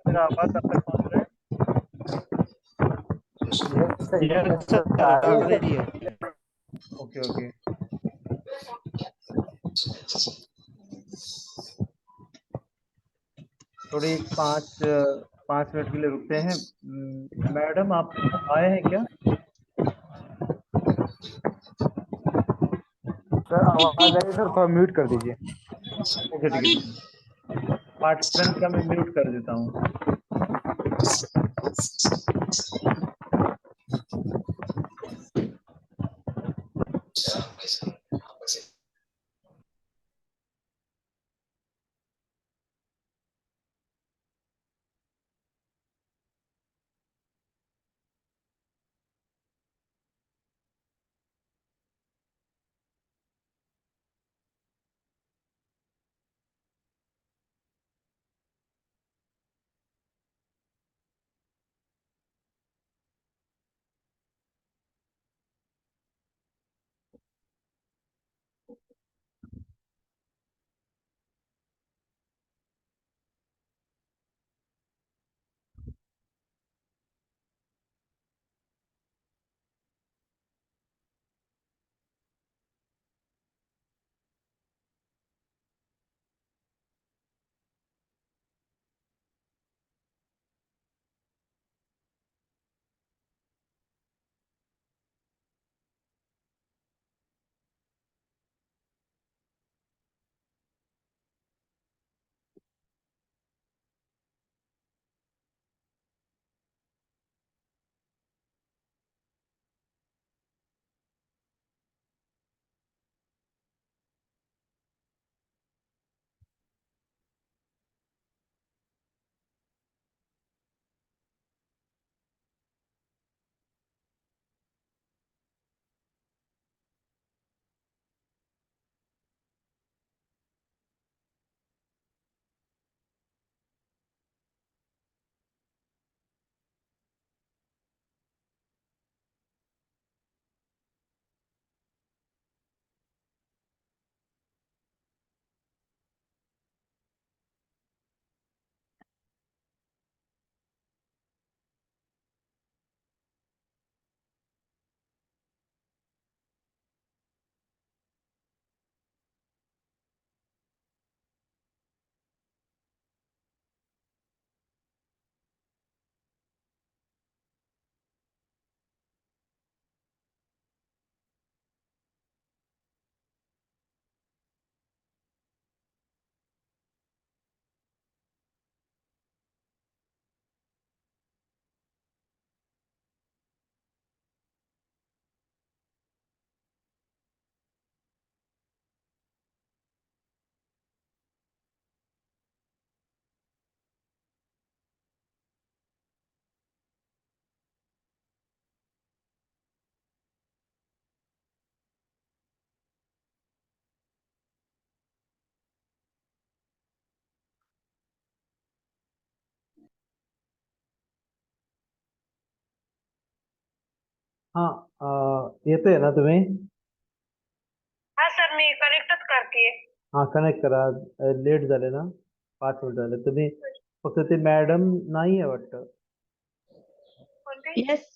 मेरा आवाज अब तक पहुंच रहा है? यस सर, आ रही है। Okay okay. थोड़ी 5 मिनट के लिए रुकते हैं। मैडम आप आए हैं क्या? सर आवाज आ रही है सर, थोड़ा म्यूट कर दीजिए। ओके ठीक है। पार्टिसिपेंट का मैं म्यूट कर देता हूँ। हाँ ये तो है ना तुम्हें? हा सर, मी कनेक्टच करते. हाँ कनेक्ट करा. लेट झाले ना, 5 मिनिट झाले. तुम्ही फक्त ते मॅडम नाही आहे वाटतं. कोणते? यस.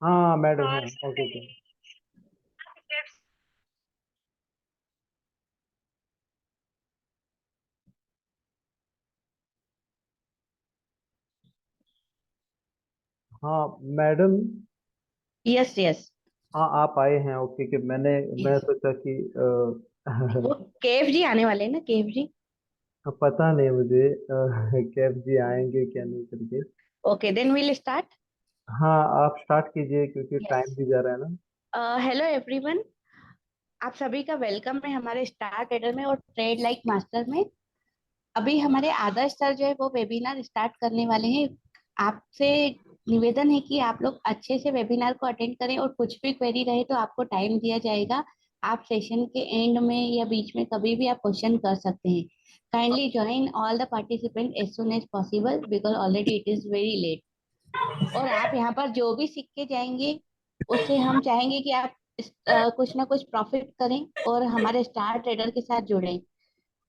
हाँ मैडम सर, हाँ ओके ओके. हाँ मैडम. Yes yes. हाँ आप आए हैं. ओके कि मैं सोचा कि वो केएफजी आने वाले हैं ना, केएफजी. पता नहीं मुझे कैब जी आएंगे क्या नहीं करके. Okay, then will start. हाँ आप स्टार्ट कीजिए क्योंकि यस. टाइम भी जा रहा है ना. Hello everyone. आप सभी का वेलकम है हमारे स्टार ट्रेडर में और ट्रेड लाइक मास्टर में। अभी हमारे आदर्श सर जो है वो वेबिनार स्टार्ट करने वाले हैं। आपसे निवेदन है कि आप लोग अच्छे से वेबिनार को अटेंड करें और कुछ भी क्वेरी रहे तो आपको टाइम दिया जाएगा। आप सेशन के एंड में या बीच में कभी भी आप क्वेश्चन कर सकते हैं। Kindly join all the participant as soon as possible because already it is very late. और आप यहाँ पर जो भी सीख के जाएंगे उससे हम चाहेंगे कि आप कुछ ना कुछ प्रॉफिट करें और हमारे स्टार ट्रेडर के साथ जुड़ें।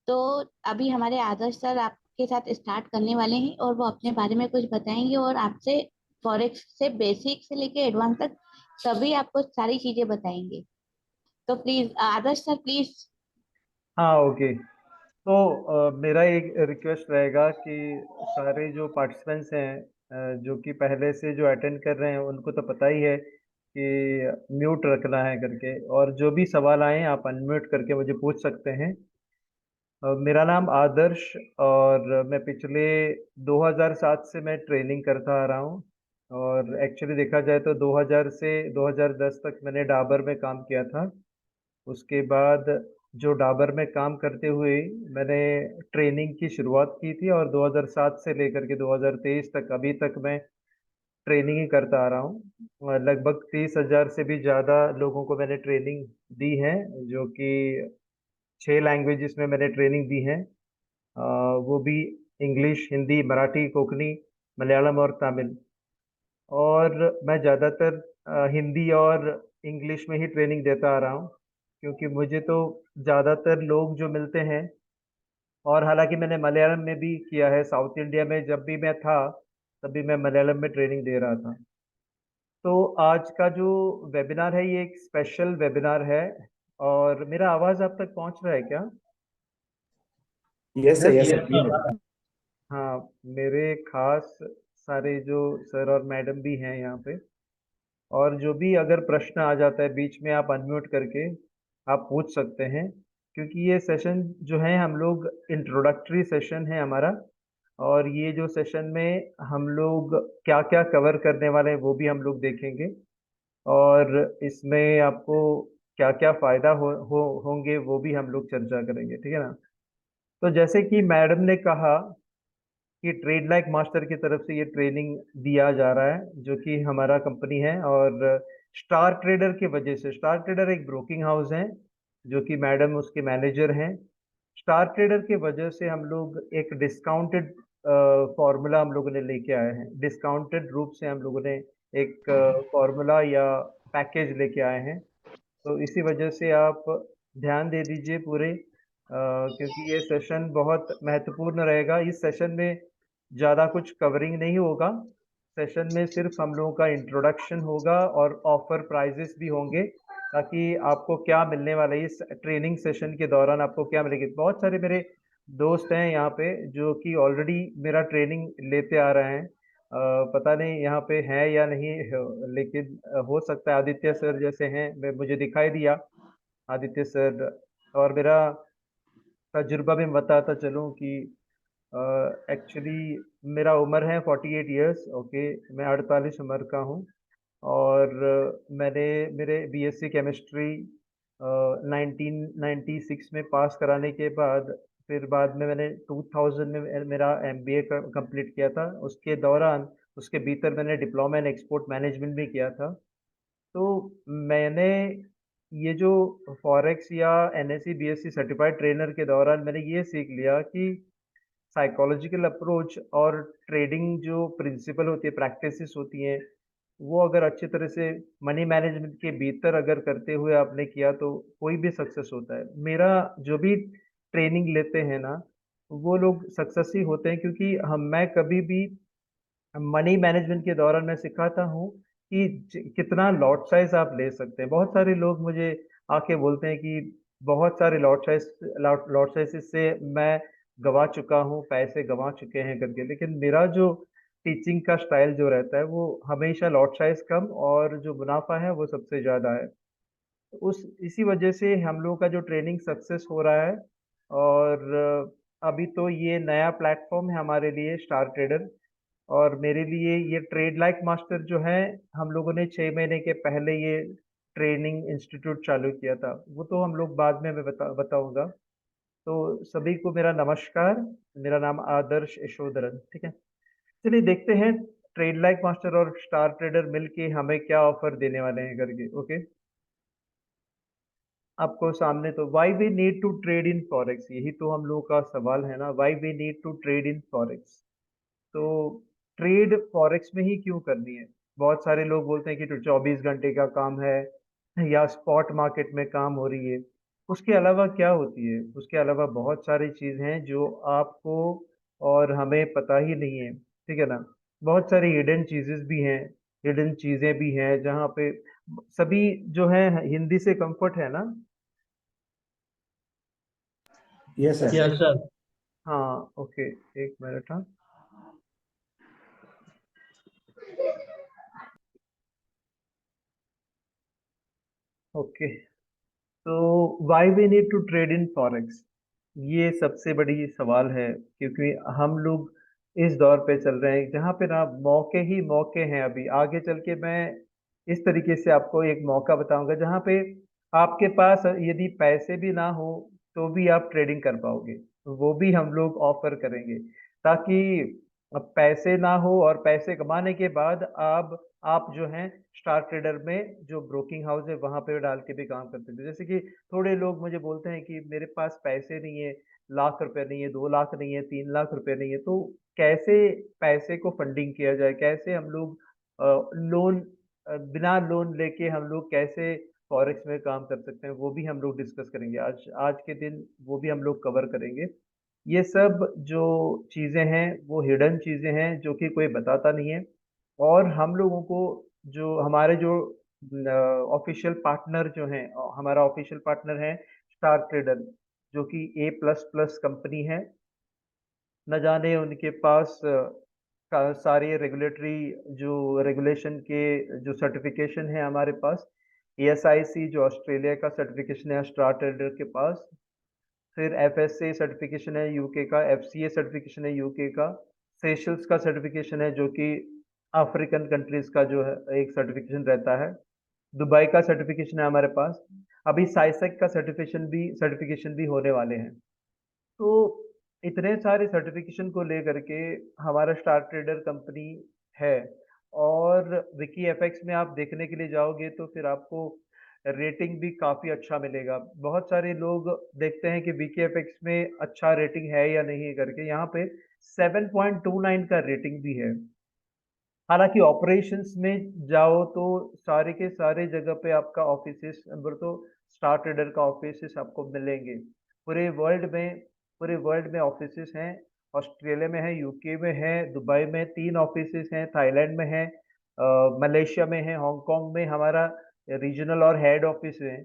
तो अभी हमारे आदर्श सर आपके साथ स्टार्ट करने वाले हैं और वो अपने बारे में कुछ बताएंगे और आपसे फॉरेक्स से बेसिक से लेके एडवांस तक सभी आपको सारी चीजें बताएंगे। तो प्लीज आदर्श सर प्लीज। हाँ, ओके। तो मेरा एक रिक्वेस्ट रहेगा कि सारे जो पार्टिसिपेंट्स हैं, जो कि पहले से जो अटेंड कर रहे हैं उनको तो पता ही है कि म्यूट रखना है करके, और जो भी सवाल आए आप अनम्यूट करके मुझे पूछ सकते हैं। मेरा नाम आदर्श, और मैं पिछले 2007 से मैं ट्रेनिंग करता आ रहा हूँ। और एक्चुअली देखा जाए तो 2000 से 2010 तक मैंने डाबर में काम किया था। उसके बाद जो डाबर में काम करते हुए मैंने ट्रेनिंग की शुरुआत की थी, और 2007 से लेकर के 2023 तक अभी तक मैं ट्रेनिंग ही करता आ रहा हूँ। और लगभग 30,000 से भी ज़्यादा लोगों को मैंने ट्रेनिंग दी है, जो कि 6 लैंग्वेजेस में मैंने ट्रेनिंग दी है। वो भी इंग्लिश, हिंदी, मराठी, कोंकणी, मलयालम और तमिल। और मैं ज़्यादातर हिंदी और इंग्लिश में ही ट्रेनिंग देता आ रहा हूँ, क्योंकि मुझे तो ज़्यादातर लोग जो मिलते हैं, और हालांकि मैंने मलयालम में भी किया है। साउथ इंडिया में जब भी मैं था तभी मैं मलयालम में ट्रेनिंग दे रहा था। तो आज का जो वेबिनार है ये एक स्पेशल वेबिनार है। और मेरा आवाज़ आप तक पहुंच रहा है क्या? यस सर क्लीन है। हाँ, मेरे खास सारे जो सर और मैडम भी हैं यहाँ पे। और जो भी अगर प्रश्न आ जाता है बीच में, आप अनम्यूट करके आप पूछ सकते हैं, क्योंकि ये सेशन जो है हम लोग इंट्रोडक्टरी सेशन है हमारा। और ये जो सेशन में हम लोग क्या क्या कवर करने वाले हैं वो भी हम लोग देखेंगे। और इसमें आपको क्या क्या फायदा होंगे वो भी हम लोग चर्चा करेंगे, ठीक है ना? तो जैसे कि मैडम ने कहा कि ट्रेड लाइक मास्टर की तरफ से ये ट्रेनिंग दिया जा रहा है, जो कि हमारा कंपनी है। और स्टार ट्रेडर की वजह से, स्टार ट्रेडर एक ब्रोकिंग हाउस है जो कि मैडम उसके मैनेजर हैं। स्टार ट्रेडर की वजह से हम लोग एक डिस्काउंटेड फॉर्मूला हम लोगों ने लेके आए हैं। डिस्काउंटेड रूप से हम लोगों ने एक फॉर्मूला या पैकेज लेके आए हैं। तो इसी वजह से आप ध्यान दे दीजिए पूरे, क्योंकि ये सेशन बहुत महत्वपूर्ण रहेगा। इस सेशन में ज़्यादा कुछ कवरिंग नहीं होगा। सेशन में सिर्फ हम लोगों का इंट्रोडक्शन होगा और ऑफर प्राइजेस भी होंगे, ताकि आपको क्या मिलने वाला है इस ट्रेनिंग सेशन के दौरान, आपको क्या मिलेगी। बहुत सारे मेरे दोस्त हैं यहाँ पे जो कि ऑलरेडी मेरा ट्रेनिंग लेते आ रहे हैं। पता नहीं यहाँ पे है या नहीं, लेकिन हो सकता है आदित्य सर जैसे हैं, मुझे दिखाई दिया आदित्य सर। और मेरा तजुर्बा भी बताता चलूँ कि एक्चुअली मेरा उम्र है 48 ईयर्स, ओके। मैं 48 उम्र का हूँ। और मैंने मेरे बीएससी केमिस्ट्री 1996 में पास कराने के बाद, फिर बाद में मैंने 2000 में मेरा एमबीए कंप्लीट किया था। उसके दौरान, उसके भीतर मैंने डिप्लोमा इन एक्सपोर्ट मैनेजमेंट भी किया था। तो मैंने ये जो फॉरेक्स या एनएससी बीएससी सर्टिफाइड ट्रेनर के दौरान मैंने ये सीख लिया कि साइकोलॉजिकल अप्रोच और ट्रेडिंग जो प्रिंसिपल होती है, प्रैक्टिसेस होती हैं, वो अगर अच्छी तरह से मनी मैनेजमेंट के भीतर अगर करते हुए आपने किया तो कोई भी सक्सेस होता है। मेरा जो भी ट्रेनिंग लेते हैं ना, वो लोग सक्सेस ही होते हैं, क्योंकि मैं कभी भी मनी मैनेजमेंट के दौरान मैं सिखाता हूँ कि कितना लॉट साइज आप ले सकते हैं। बहुत सारे लोग मुझे आके बोलते हैं कि बहुत सारे लॉट साइज से मैं गवा चुका हूँ, पैसे गवा चुके हैं करके। लेकिन मेरा जो टीचिंग का स्टाइल जो रहता है वो हमेशा लॉट साइज कम और जो मुनाफा है वो सबसे ज़्यादा है। उस इसी वजह से हम लोगों का जो ट्रेनिंग सक्सेस हो रहा है। और अभी तो ये नया प्लेटफॉर्म है हमारे लिए, स्टार ट्रेडर। और मेरे लिए ये ट्रेड लाइक मास्टर जो है, हम लोगों ने 6 महीने के पहले ये ट्रेनिंग इंस्टीट्यूट चालू किया था, वो तो हम लोग बाद में मैं बताऊंगा। तो सभी को मेरा नमस्कार। मेरा नाम आदर्श यशोधरन, ठीक है। चलिए देखते हैं ट्रेड लाइक मास्टर और स्टार ट्रेडर मिलके हमें क्या ऑफर देने वाले हैं करके। ओके, आपको सामने तो why we need to trade in forex, यही तो हम लोगों का सवाल है ना, why we need to trade in forex. तो ट्रेड फॉरेक्स में ही क्यों करनी है? बहुत सारे लोग बोलते हैं कि तो 24 घंटे का काम है या स्पॉट मार्केट में काम हो रही है। उसके अलावा क्या होती है? उसके अलावा बहुत सारी चीज हैं जो आपको और हमें पता ही नहीं है, ठीक है ना। बहुत सारी हिडन चीजेस भी हैं, हिडन चीजें भी हैं जहाँ पे सभी जो है, हिंदी से कंफर्ट है ना। Yes sir. Yes sir. हाँ ओके, एक मिनट। हाँ ओके, तो why we need to trade in forex, ये सबसे बड़ी सवाल है। क्योंकि हम लोग इस दौर पे चल रहे हैं जहाँ पे ना मौके ही मौके हैं। अभी आगे चल के मैं इस तरीके से आपको एक मौका बताऊंगा जहाँ पे आपके पास यदि पैसे भी ना हो तो भी आप ट्रेडिंग कर पाओगे, वो भी हम लोग ऑफर करेंगे। ताकि अब पैसे ना हो और पैसे कमाने के बाद आप जो हैं स्टार ट्रेडर में जो ब्रोकिंग हाउस है वहां पे डाल के भी काम कर सकते हैं। जैसे कि थोड़े लोग मुझे बोलते हैं कि मेरे पास पैसे नहीं है, लाख रुपए नहीं है, 2 लाख नहीं है, 3 लाख रुपए नहीं है, तो कैसे पैसे को फंडिंग किया जाए, कैसे हम लोग लोन, बिना लोन लेके हम लोग कैसे फॉरेक्स में काम कर सकते हैं, वो भी हम लोग डिस्कस करेंगे आज आज के दिन, वो भी हम लोग कवर करेंगे। ये सब जो चीजें हैं वो हिडन चीजें हैं जो कि कोई बताता नहीं है। और हम लोगों को जो हमारे जो ऑफिशियल पार्टनर जो हैं, हमारा ऑफिशियल पार्टनर है स्टार ट्रेडर, जो कि A++ कंपनी है। न जाने उनके पास सारे रेगुलेटरी जो रेगुलेशन के जो सर्टिफिकेशन है हमारे पास। ASIC जो ऑस्ट्रेलिया का सर्टिफिकेशन है स्टार ट्रेडर के पास। फिर FSA सर्टिफिकेशन है यूके का, FCA सर्टिफिकेशन है यूके का, सेशल्स का सर्टिफिकेशन है जो कि अफ्रीकन कंट्रीज का जो है एक सर्टिफिकेशन रहता है। दुबई का सर्टिफिकेशन है हमारे पास। अभी साइसेक का सर्टिफिकेशन भी होने वाले हैं। तो इतने सारे सर्टिफिकेशन को लेकर के हमारा स्टार ट्रेडर कंपनी है। और विकी एफएक्स में आप देखने के लिए जाओगे तो फिर आपको रेटिंग भी काफी अच्छा मिलेगा। बहुत सारे लोग देखते हैं कि विकी एफएक्स में अच्छा रेटिंग है या नहीं है करके, यहाँ पे 7.29 का रेटिंग भी है। हालांकि ऑपरेशंस में जाओ तो सारे के सारे जगह पे आपका ऑफिसेस नंबर तो स्टार ट्रेडर का ऑफिसेस आपको मिलेंगे पूरे वर्ल्ड में। पूरे वर्ल्ड में ऑफिसेस हैं। ऑस्ट्रेलिया में है, यूके में है, दुबई में 3 ऑफिसेस हैं, थाईलैंड में है, मलेशिया में है, हांगकांग में हमारा रीजनल और हेड ऑफिस है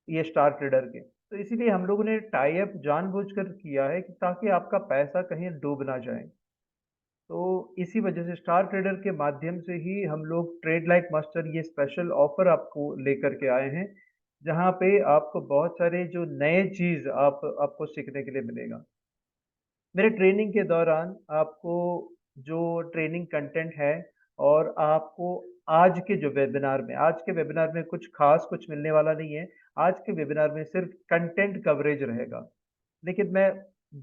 ये स्टार ट्रेडर के। तो इसीलिए हम लोगों ने टाई अप जानबूझकर किया है कि ताकि आपका पैसा कहीं डूब ना जाए। तो इसी वजह से स्टार ट्रेडर के माध्यम से ही हम लोग ट्रेड लाइक मास्टर ये स्पेशल ऑफर आपको लेकर के आए हैं, जहाँ पे आपको बहुत सारे जो नए चीज आपको सीखने के लिए मिलेगा। मेरे ट्रेनिंग के दौरान आपको जो ट्रेनिंग कंटेंट है, और आपको आज के वेबिनार में कुछ खास कुछ मिलने वाला नहीं है। आज के वेबिनार में सिर्फ कंटेंट कवरेज रहेगा, लेकिन मैं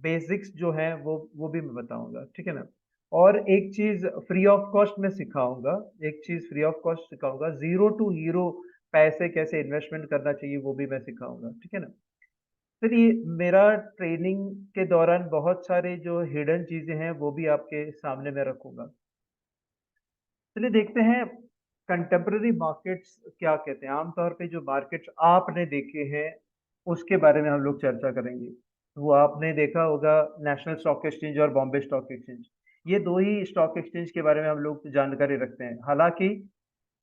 बेसिक्स जो है वो भी मैं बताऊंगा, ठीक है ना। और एक चीज फ्री ऑफ कॉस्ट में सिखाऊंगा, एक चीज फ्री ऑफ कॉस्ट सिखाऊंगा, जीरो टू हीरो पैसे कैसे इन्वेस्टमेंट करना चाहिए वो भी मैं सिखाऊंगा, ठीक है ना। फिर ये मेरा ट्रेनिंग के दौरान बहुत सारे जो हिडन चीजें हैं वो भी आपके सामने मैं रखूंगा। चलिए देखते हैं कंटेम्प्ररी मार्केट्स क्या कहते हैं। आमतौर पे जो मार्केट्स आपने देखे हैं उसके बारे में हम लोग चर्चा करेंगे। वो आपने देखा होगा नेशनल स्टॉक एक्सचेंज और बॉम्बे स्टॉक एक्सचेंज, ये दो ही स्टॉक एक्सचेंज के बारे में हम लोग जानकारी रखते हैं। हालांकि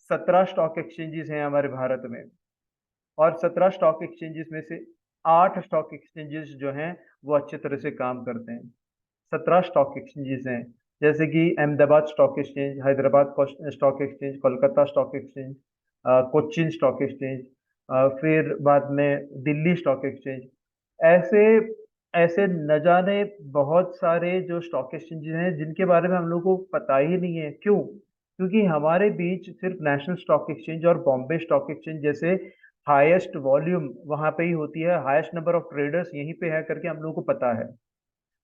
17 स्टॉक एक्सचेंजेस हैं हमारे भारत में, और 17 स्टॉक एक्सचेंजेस में से 8 स्टॉक एक्सचेंजेस जो हैं वो अच्छे तरह से काम करते हैं। 17 स्टॉक एक्सचेंजेस हैं, जैसे कि Ahmedabad stock exchange, Hyderabad stock exchange, Kolkata stock exchange, Cochin stock exchange, फिर बाद में दिल्ली स्टॉक एक्सचेंज। ऐसे ऐसे न जाने बहुत सारे जो स्टॉक एक्सचेंजेस हैं जिनके बारे में हम लोग को पता ही नहीं है। क्यों? क्योंकि हमारे बीच सिर्फ नेशनल स्टॉक एक्सचेंज और बॉम्बे स्टॉक एक्सचेंज जैसे हाईएस्ट वॉल्यूम वहां पे ही होती है, हाईएस्ट नंबर ऑफ ट्रेडर्स यहीं पे है करके हम लोगों को पता है।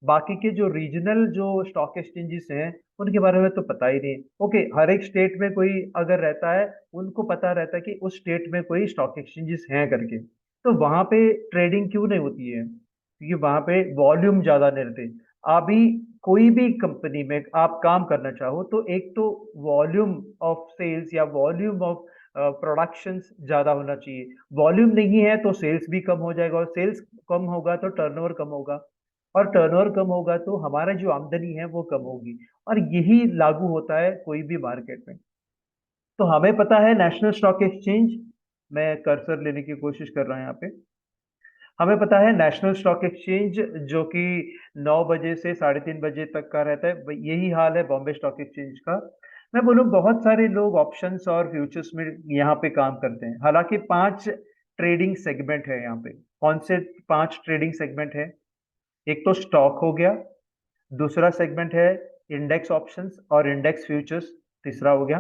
बाकी के जो रीजनल जो स्टॉक एक्सचेंजेस हैं उनके बारे में तो पता ही नहीं। ओके, हर एक स्टेट में कोई अगर रहता है, उनको पता रहता है कि उस स्टेट में कोई स्टॉक एक्सचेंजेस हैं करके, तो वहां पे ट्रेडिंग क्यों नहीं होती है? क्योंकि वहां पे वॉल्यूम ज्यादा नहीं रहते। अभी कोई भी कंपनी में आप काम करना चाहो तो एक तो वॉल्यूम ऑफ सेल्स या वॉल्यूम ऑफ प्रोडक्शन ज्यादा होना चाहिए। वॉल्यूम नहीं है तो सेल्स भी कम हो जाएगा, और सेल्स कम होगा तो टर्नओवर कम होगा, और टर्नओवर कम होगा तो हमारा जो आमदनी है वो कम होगी। और यही लागू होता है कोई भी मार्केट में। तो हमें पता है नेशनल स्टॉक एक्सचेंज, मैं कर्सर लेने की कोशिश कर रहा हूं यहाँ पे। हमें पता है नेशनल स्टॉक एक्सचेंज जो कि 9 बजे से 3:30 बजे तक का रहता है, यही हाल है बॉम्बे स्टॉक एक्सचेंज का। मैं बोलूँ बहुत सारे लोग ऑप्शंस और फ्यूचर्स में यहाँ पे काम करते हैं। हालांकि 5 ट्रेडिंग सेगमेंट है यहाँ पे। कौन से 5 ट्रेडिंग सेगमेंट है? एक तो स्टॉक हो गया, दूसरा सेगमेंट है इंडेक्स ऑप्शंस और इंडेक्स फ्यूचर्स, तीसरा हो गया,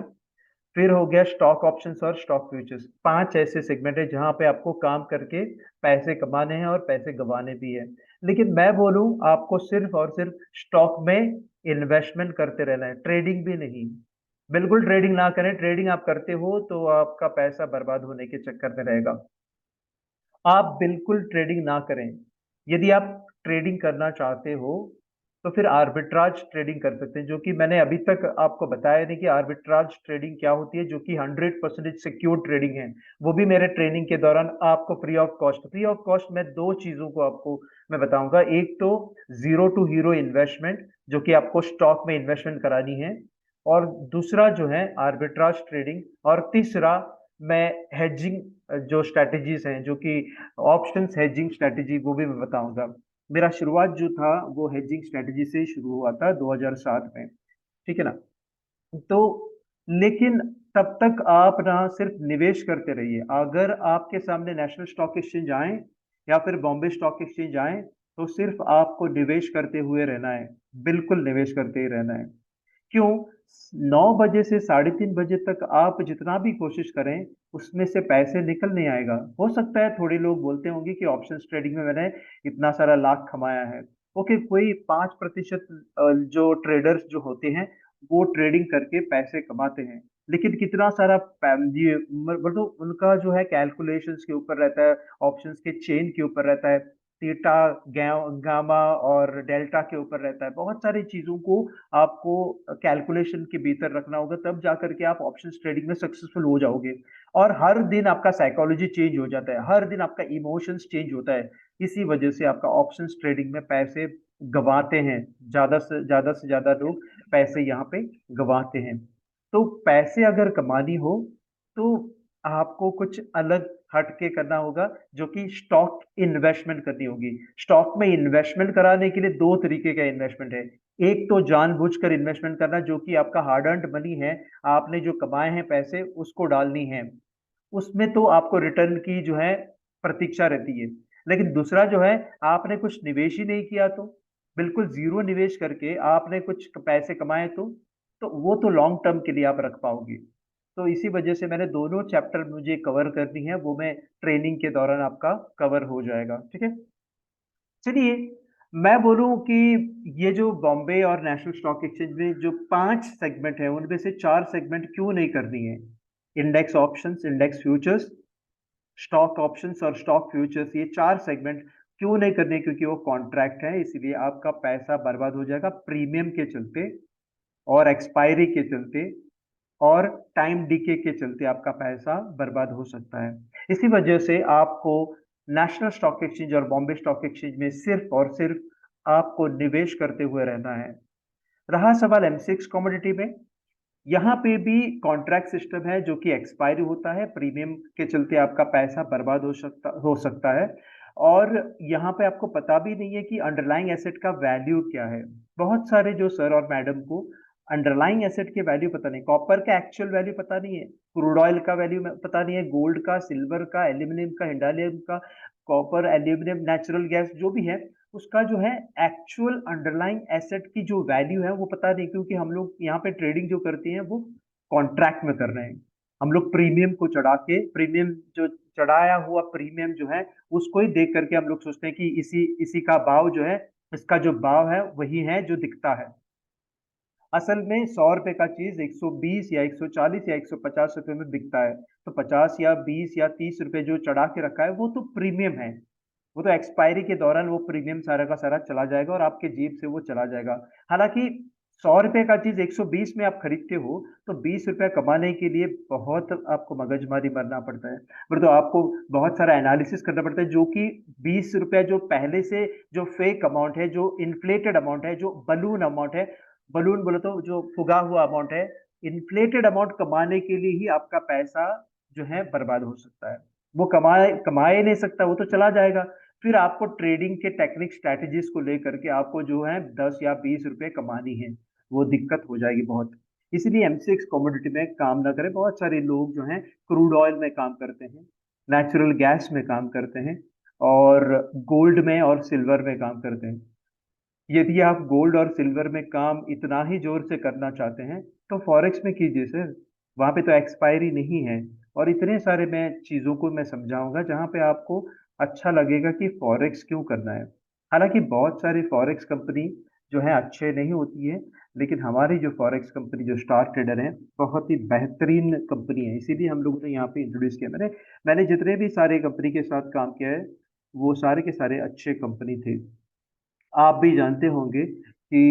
फिर हो गया स्टॉक ऑप्शंस और स्टॉक फ्यूचर्स। 5 ऐसे सेगमेंट है जहां पे आपको काम करके पैसे कमाने हैं और पैसे गंवाने भी है। लेकिन मैं बोलूं आपको सिर्फ और सिर्फ स्टॉक में इन्वेस्टमेंट करते रहना है, ट्रेडिंग भी नहीं। बिल्कुल ट्रेडिंग ना करें। ट्रेडिंग आप करते हो तो आपका पैसा बर्बाद होने के चक्कर में रहेगा। आप बिल्कुल ट्रेडिंग ना करें। यदि आप ट्रेडिंग करना चाहते हो तो फिर आर्बिट्राज ट्रेडिंग कर सकते हैं, जो कि मैंने अभी तक आपको बताया नहीं कि आर्बिट्राज ट्रेडिंग क्या होती है, जो कि 100% सिक्योर ट्रेडिंग है। वो भी मेरे ट्रेनिंग के दौरान आपको free of cost. Free of cost मैं 2 चीजों को आपको मैं बताऊंगा। एक तो जीरो टू हीरो इन्वेस्टमेंट, जो कि आपको स्टॉक में इन्वेस्टमेंट करानी है, और दूसरा जो है आर्बिट्राज ट्रेडिंग, और तीसरा मैं हेजिंग जो स्ट्रैटेजीज हैं, जो कि ऑप्शंस हेजिंग स्ट्रैटेजी, वो भी मैं बताऊंगा। मेरा शुरुआत जो था वो हेजिंग स्ट्रैटेजी से ही शुरू हुआ था 2007 में, ठीक है ना? तो लेकिन तब तक आप ना सिर्फ निवेश करते रहिए। अगर आपके सामने नेशनल स्टॉक एक्सचेंज आए या फिर बॉम्बे स्टॉक एक्सचेंज आए तो सिर्फ आपको निवेश करते हुए रहना है, बिल्कुल निवेश करते ही रहना है। क्यों? 9 बजे से 3:30 बजे तक आप जितना भी कोशिश करें उसमें से पैसे निकल नहीं आएगा। हो सकता है थोड़े लोग बोलते होंगे कि ऑप्शन ट्रेडिंग में मैंने इतना सारा लाख कमाया है। ओके, कोई 5% जो ट्रेडर्स जो होते हैं वो ट्रेडिंग करके पैसे कमाते हैं। लेकिन कितना सारा मतलब उनका जो है कैलकुलेशंस के ऊपर रहता है, ऑप्शंस के चेन के ऊपर रहता है, थीटा, गामा और डेल्टा के ऊपर रहता है। बहुत सारी चीजों को आपको कैलकुलेशन के भीतर रखना होगा, तब जाकर के आप ऑप्शन ट्रेडिंग में सक्सेसफुल हो जाओगे। और हर दिन आपका साइकोलॉजी चेंज हो जाता है, हर दिन आपका इमोशंस चेंज होता है। इसी वजह से आपका ऑप्शन ट्रेडिंग में पैसे गंवाते हैं। ज्यादा से ज्यादा लोग पैसे यहाँ पे गंवाते हैं। तो पैसे अगर कमानी हो तो आपको कुछ अलग हटके करना होगा, जो कि स्टॉक इन्वेस्टमेंट करनी होगी। स्टॉक में इन्वेस्टमेंट कराने के लिए 2 तरीके का इन्वेस्टमेंट है। एक तो जानबूझकर इन्वेस्टमेंट करना, जो कि आपका हार्ड अर्न्ड मनी है, आपने जो कमाए हैं पैसे उसको डालनी है, उसमें तो आपको रिटर्न की जो है प्रतीक्षा रहती है। लेकिन दूसरा जो है, आपने कुछ निवेश ही नहीं किया तो, बिल्कुल जीरो निवेश करके आपने कुछ पैसे कमाए तो वो तो लॉन्ग टर्म के लिए आप रख पाओगे। तो इसी वजह से मैंने दोनों चैप्टर मुझे कवर करनी है, वो मैं ट्रेनिंग के दौरान आपका कवर हो जाएगा, ठीक है? चलिए, मैं बोलूं कि ये जो बॉम्बे और नेशनल स्टॉक एक्सचेंज में जो 5 सेगमेंट है उनमें से 4 सेगमेंट क्यों नहीं करनी है? Index options, index futures, stock options और स्टॉक फ्यूचर्स, ये 4 सेगमेंट क्यों नहीं करने? क्योंकि वो कॉन्ट्रैक्ट है, इसीलिए आपका पैसा बर्बाद हो जाएगा प्रीमियम के चलते, और एक्सपायरी के चलते, और टाइम डीके के चलते आपका पैसा बर्बाद हो सकता है। इसी वजह से आपको नेशनल स्टॉक एक्सचेंज और बॉम्बे स्टॉक एक्सचेंज में सिर्फ और सिर्फ आपको निवेश करते हुए रहना है। रहा सवाल M6 कमोडिटी में, यहाँ पे भी कॉन्ट्रैक्ट सिस्टम है, जो कि एक्सपायरी होता है, प्रीमियम के चलते आपका पैसा बर्बाद हो सकता है। और यहाँ पे आपको पता भी नहीं है कि अंडरलाइंग एसेट का वैल्यू क्या है। बहुत सारे जो सर और मैडम को अंडरलाइंग एसेट के वैल्यू पता नहीं, कॉपर का एक्चुअल वैल्यू पता नहीं है, क्रूड ऑयल का वैल्यू पता नहीं है, गोल्ड का, सिल्वर का, एल्यूमिनियम का, हिंडालियम का, कॉपर, एल्यूमिनियम, नेचुरल गैस जो भी है, उसका जो है एक्चुअल अंडरलाइंग एसेट की जो वैल्यू है वो पता नहीं। क्योंकि हम लोग यहाँ पे ट्रेडिंग जो करते हैं वो कॉन्ट्रैक्ट में कर रहे हैं। हम लोग प्रीमियम को चढ़ा के, प्रीमियम जो चढ़ाया हुआ प्रीमियम जो है उसको ही देख करके हम लोग सोचते हैं कि इसी इसी का भाव जो है, इसका जो भाव है वही है जो दिखता है। असल में 100 रुपए का चीज 120 या 140 या 150 रुपए में बिकता है। तो 50 या 20 या 30 रुपए जो चढ़ा के रखा है वो तो प्रीमियम है। वो तो एक्सपायरी के दौरान वो प्रीमियम सारा का सारा चला जाएगा और आपके जेब से वो चला जाएगा। हालांकि 100 रुपए का चीज 120 में आप खरीदते हो तो 20 रुपया कमाने के लिए बहुत आपको मगजमारी मरना पड़ता है। फिर तो आपको बहुत सारा एनालिसिस करना पड़ता है, जो कि 20 रुपया जो पहले से जो फेक अमाउंट है, जो इन्फ्लेटेड अमाउंट है, जो बलून अमाउंट है, बलून बोले तो जो फुगा हुआ अमाउंट है, इन्फ्लेटेड अमाउंट कमाने के लिए ही आपका पैसा जो है बर्बाद हो सकता है। वो कमाए नहीं सकता, वो तो चला जाएगा। फिर आपको ट्रेडिंग के टेक्निक स्ट्रेटेजीज को लेकर के आपको जो है 10 या 20 रुपए कमानी है, वो दिक्कत हो जाएगी बहुत। इसीलिए एमसीएक्स कमोडिटी में काम ना करें। बहुत सारे लोग जो हैं क्रूड ऑयल में काम करते हैं, नेचुरल गैस में काम करते हैं, और गोल्ड में और सिल्वर में काम करते हैं। यदि आप गोल्ड और सिल्वर में काम इतना ही जोर से करना चाहते हैं तो फॉरेक्स में कीजिए सर। वहां पे तो एक्सपायरी नहीं है, और इतने सारे मैं चीजों को मैं समझाऊंगा जहां पे आपको अच्छा लगेगा कि फॉरेक्स क्यों करना है। हालांकि बहुत सारी फॉरेक्स कंपनी जो है अच्छे नहीं होती है, लेकिन हमारी जो फॉरेक्स कंपनी जो स्टार ट्रेडर है बहुत ही बेहतरीन कंपनी है, इसीलिए हम लोगों ने यहाँ पे इंट्रोड्यूस किया। मैंने मैंने जितने भी सारे कंपनी के साथ काम किया है वो सारे के सारे अच्छे कंपनी थे। आप भी जानते होंगे कि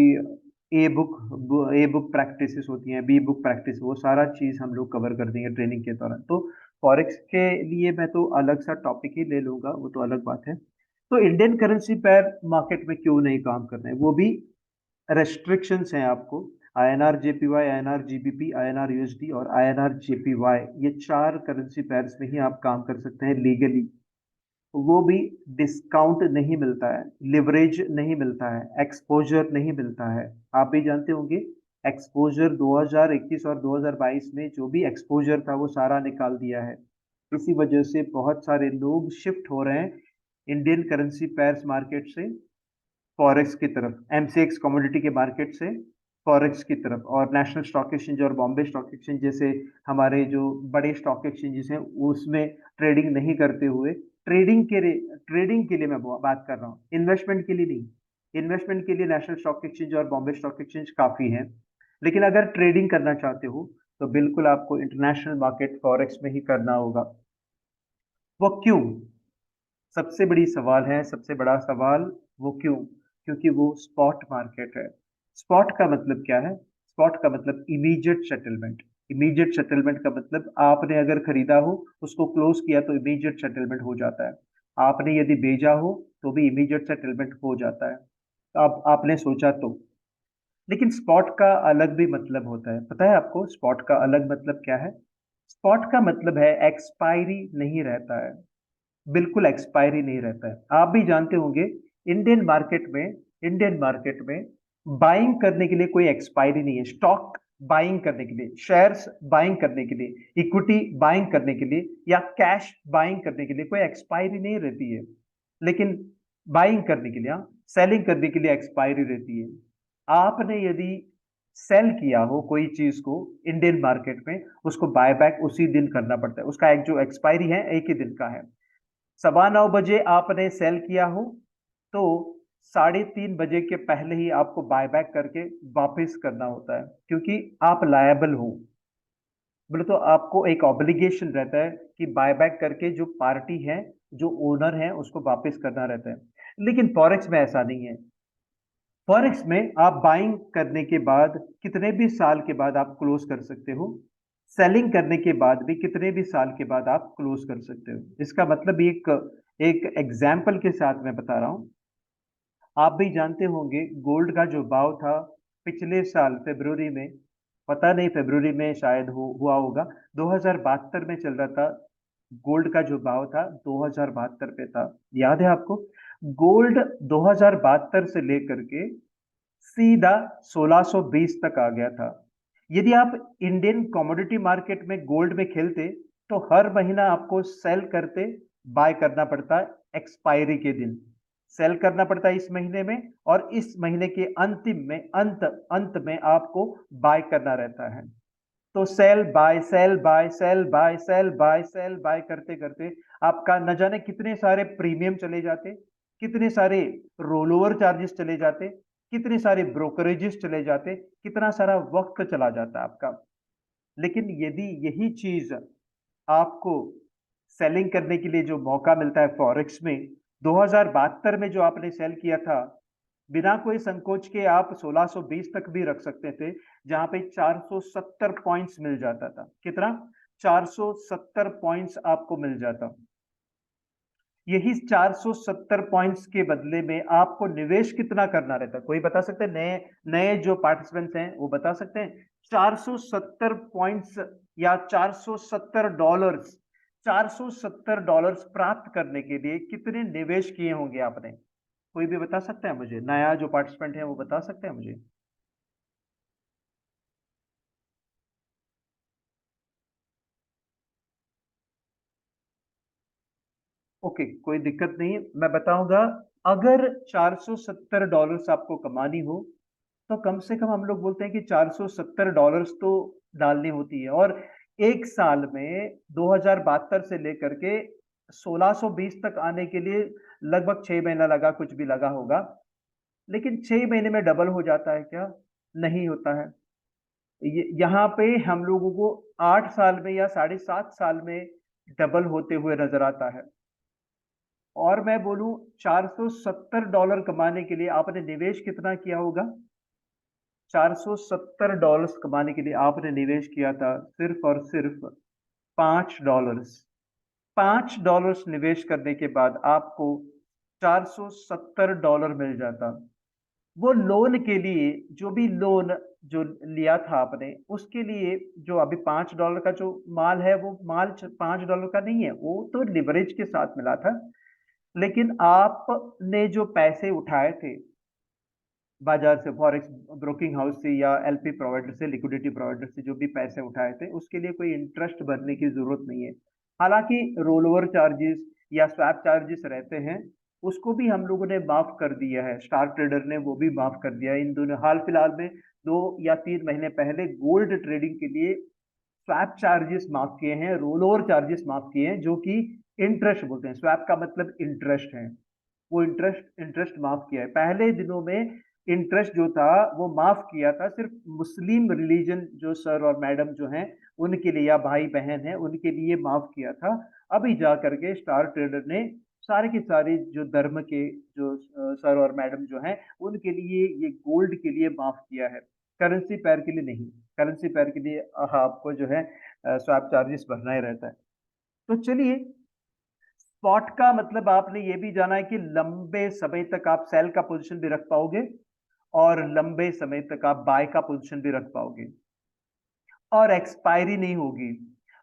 ए बुक प्रैक्टिसेस होती हैं, बी बुक प्रैक्टिस, वो सारा चीज हम लोग कवर कर देंगे ट्रेनिंग के दौरान। तो फॉरेक्स के लिए मैं तो अलग सा टॉपिक ही ले लूंगा, वो तो अलग बात है। तो इंडियन करेंसी पेयर मार्केट में क्यों नहीं काम करना है, वो भी रेस्ट्रिक्शंस हैं आपको। INR JPY, INR GBP, INR USD और आईएनआर जेपीवाई, ये 4 करेंसी पेयर्स में ही आप काम कर सकते हैं लीगली। वो भी डिस्काउंट नहीं मिलता है, लिवरेज नहीं मिलता है, एक्सपोजर नहीं मिलता है। आप भी जानते होंगे एक्सपोजर 2021 और 2022 में जो भी एक्सपोजर था वो सारा निकाल दिया है। इसी वजह से बहुत सारे लोग शिफ्ट हो रहे हैं इंडियन करेंसी पेयर्स मार्केट से फॉरेक्स की तरफ, एमसीएक्स कमोडिटी के मार्केट से फॉरेक्स की तरफ। और नेशनल स्टॉक एक्सचेंज और बॉम्बे स्टॉक एक्सचेंज जैसे हमारे जो बड़े स्टॉक एक्सचेंजेस हैं उसमें ट्रेडिंग नहीं करते हुए, ट्रेडिंग के लिए मैं बात कर रहा हूँ, इन्वेस्टमेंट के लिए नहीं। इन्वेस्टमेंट के लिए नेशनल स्टॉक एक्सचेंज और बॉम्बे स्टॉक एक्सचेंज काफी है, लेकिन अगर ट्रेडिंग करना चाहते हो तो बिल्कुल आपको इंटरनेशनल मार्केट फॉरेक्स में ही करना होगा। वो क्यों? सबसे बड़ी सवाल है, सबसे बड़ा सवाल, वो क्यों? क्योंकि वो स्पॉट मार्केट है। स्पॉट का मतलब क्या है? स्पॉट का मतलब इमीडिएट सेटलमेंट। इमीडिएट सेटलमेंट का मतलब आपने अगर खरीदा हो, उसको क्लोज किया तो इमीडिएट सेटलमेंट हो जाता है। आपने यदि भेजा हो तो भी इमीडिएट सेटलमेंट हो जाता है। अब आपने सोचा तो। लेकिन स्पॉट का अलग भी मतलब होता है, पता है आपको स्पॉट का अलग मतलब क्या है? स्पॉट का मतलब है एक्सपायरी नहीं रहता है, बिल्कुल एक्सपायरी नहीं रहता है। आप भी जानते होंगे इंडियन मार्केट में बाइंग करने के लिए कोई एक्सपायरी नहीं है। स्टॉक बाइंग करने के लिए, शेयर्स बाइंग करने के लिए, इक्विटी बाइंग करने के लिए या कैश बाइंग करने के लिए कोई एक्सपायरी नहीं रहती है। लेकिन बाइंग करने के लिए, हाँ, सेलिंग करने के लिए एक्सपायरी रहती है। आपने यदि सेल किया हो कोई चीज को इंडियन मार्केट में, उसको बायबैक उसी दिन करना पड़ता है, उसका एक जो एक्सपायरी है एक ही दिन का है। 9:15 बजे आपने सेल किया हो तो 3:30 बजे के पहले ही आपको बायबैक करके वापस करना होता है, क्योंकि आप लायबल हो। बोले तो आपको एक ऑब्लिगेशन रहता है कि बायबैक करके जो पार्टी है, जो ओनर है, उसको वापस करना रहता है। लेकिन फॉरेक्स में ऐसा नहीं है। फॉरेक्स में आप बाइंग करने के बाद कितने भी साल के बाद आप क्लोज कर सकते हो, सेलिंग करने के बाद भी कितने भी साल के बाद आप क्लोज कर सकते हो। इसका मतलब एक एक एग्जाम्पल के साथ मैं बता रहा हूं। आप भी जानते होंगे गोल्ड का जो भाव था पिछले साल फरवरी में, पता नहीं फरवरी में शायद हुआ होगा, 2072 में चल रहा था। गोल्ड का जो भाव था 2072 पे था, याद है आपको? गोल्ड 2072 से लेकर के सीधा 1620 तक आ गया था। यदि आप इंडियन कमोडिटी मार्केट में गोल्ड में खेलते तो हर महीना आपको सेल करते, बाय करना पड़ता एक्सपायरी के दिन। सेल करना पड़ता है इस महीने में, और इस महीने के अंतिम में अंत अंत में आपको बाय करना रहता है। तो sell buy sell buy sell buy sell buy sell buy करते करते आपका न जाने कितने सारे प्रीमियम चले जाते, कितने सारे रोल ओवर चार्जेस चले जाते, कितने सारे ब्रोकरेजेस चले जाते, कितना सारा वक्त चला जाता आपका। लेकिन यदि यही चीज आपको सेलिंग करने के लिए जो मौका मिलता है फॉरेक्स में, 2072 में जो आपने सेल किया था, बिना कोई संकोच के आप 1620 तक भी रख सकते थे, जहां पे 470 पॉइंट्स मिल जाता था। कितना? 470 पॉइंट्स आपको मिल जाता। यही 470 पॉइंट्स के बदले में आपको निवेश कितना करना रहता? कोई बता सकते हैं? नए नए जो पार्टिसिपेंट्स हैं वो बता सकते हैं? 470 पॉइंट्स या $470, $470 प्राप्त करने के लिए कितने निवेश किए होंगे आपने? कोई भी बता सकता है मुझे? नया जो पार्टिसिपेंट है वो बता सकते हैं मुझे? ओके, कोई दिक्कत नहीं, मैं बताऊंगा। अगर $470 आपको कमानी हो तो कम से कम हम लोग बोलते हैं कि $470 तो डालनी होती है। और एक साल में 2072 से लेकर के 1620 तक आने के लिए लगभग 6 महीना लगा, कुछ भी लगा होगा। लेकिन 6 महीने में डबल हो जाता है क्या? नहीं होता है। यहाँ पे हम लोगों को 8 साल में या 7.5 साल में डबल होते हुए नजर आता है। और मैं बोलूं, $470 कमाने के लिए आपने निवेश कितना किया होगा? $470 कमाने के लिए आपने निवेश किया था सिर्फ और सिर्फ $5। $5 निवेश करने के बाद आपको $470 मिल जाता। वो लोन के लिए, जो भी लोन जो लिया था आपने, उसके लिए जो अभी $5 का जो माल है, वो माल $5 का नहीं है, वो तो लिवरेज के साथ मिला था। लेकिन आपने जो पैसे उठाए थे बाजार से, फॉरेक्स ब्रोकिंग हाउस से या एलपी प्रोवाइडर से, लिक्विडिटी प्रोवाइडर से जो भी पैसे उठाए थे, उसके लिए कोई इंटरेस्ट भरने की जरूरत नहीं है। हालांकि रोल ओवर चार्जेस या स्वैप चार्जेस रहते हैं, उसको भी हम लोगों ने माफ कर दिया है, स्टार ट्रेडर ने वो भी माफ कर दिया है। इन दोनों हाल फिलहाल में 2 या 3 महीने पहले गोल्ड ट्रेडिंग के लिए स्वैप चार्जेस माफ किए हैं, रोल ओवर चार्जेस माफ किए हैं, जो कि इंटरेस्ट बोलते हैं। स्वैप का मतलब इंटरेस्ट है, वो इंटरेस्ट इंटरेस्ट माफ किया है। पहले दिनों में इंटरेस्ट जो था वो माफ किया था सिर्फ मुस्लिम रिलीजन जो सर और मैडम जो हैं उनके लिए, या भाई बहन हैं उनके लिए माफ किया था। अभी जा करके स्टार ट्रेडर ने सारे के सारे जो धर्म के जो सर और मैडम जो हैं उनके लिए, ये गोल्ड के लिए माफ किया है, करेंसी पेयर के लिए नहीं। करेंसी पेयर के लिए आपको जो है स्वैप चार्जेस भरना ही रहता है। तो चलिए, स्पॉट का मतलब आपने ये भी जाना है कि लंबे समय तक आप सेल का पोजीशन भी रख पाओगे और लंबे समय तक आप बाय का पोजीशन भी रख पाओगे, और एक्सपायरी नहीं होगी।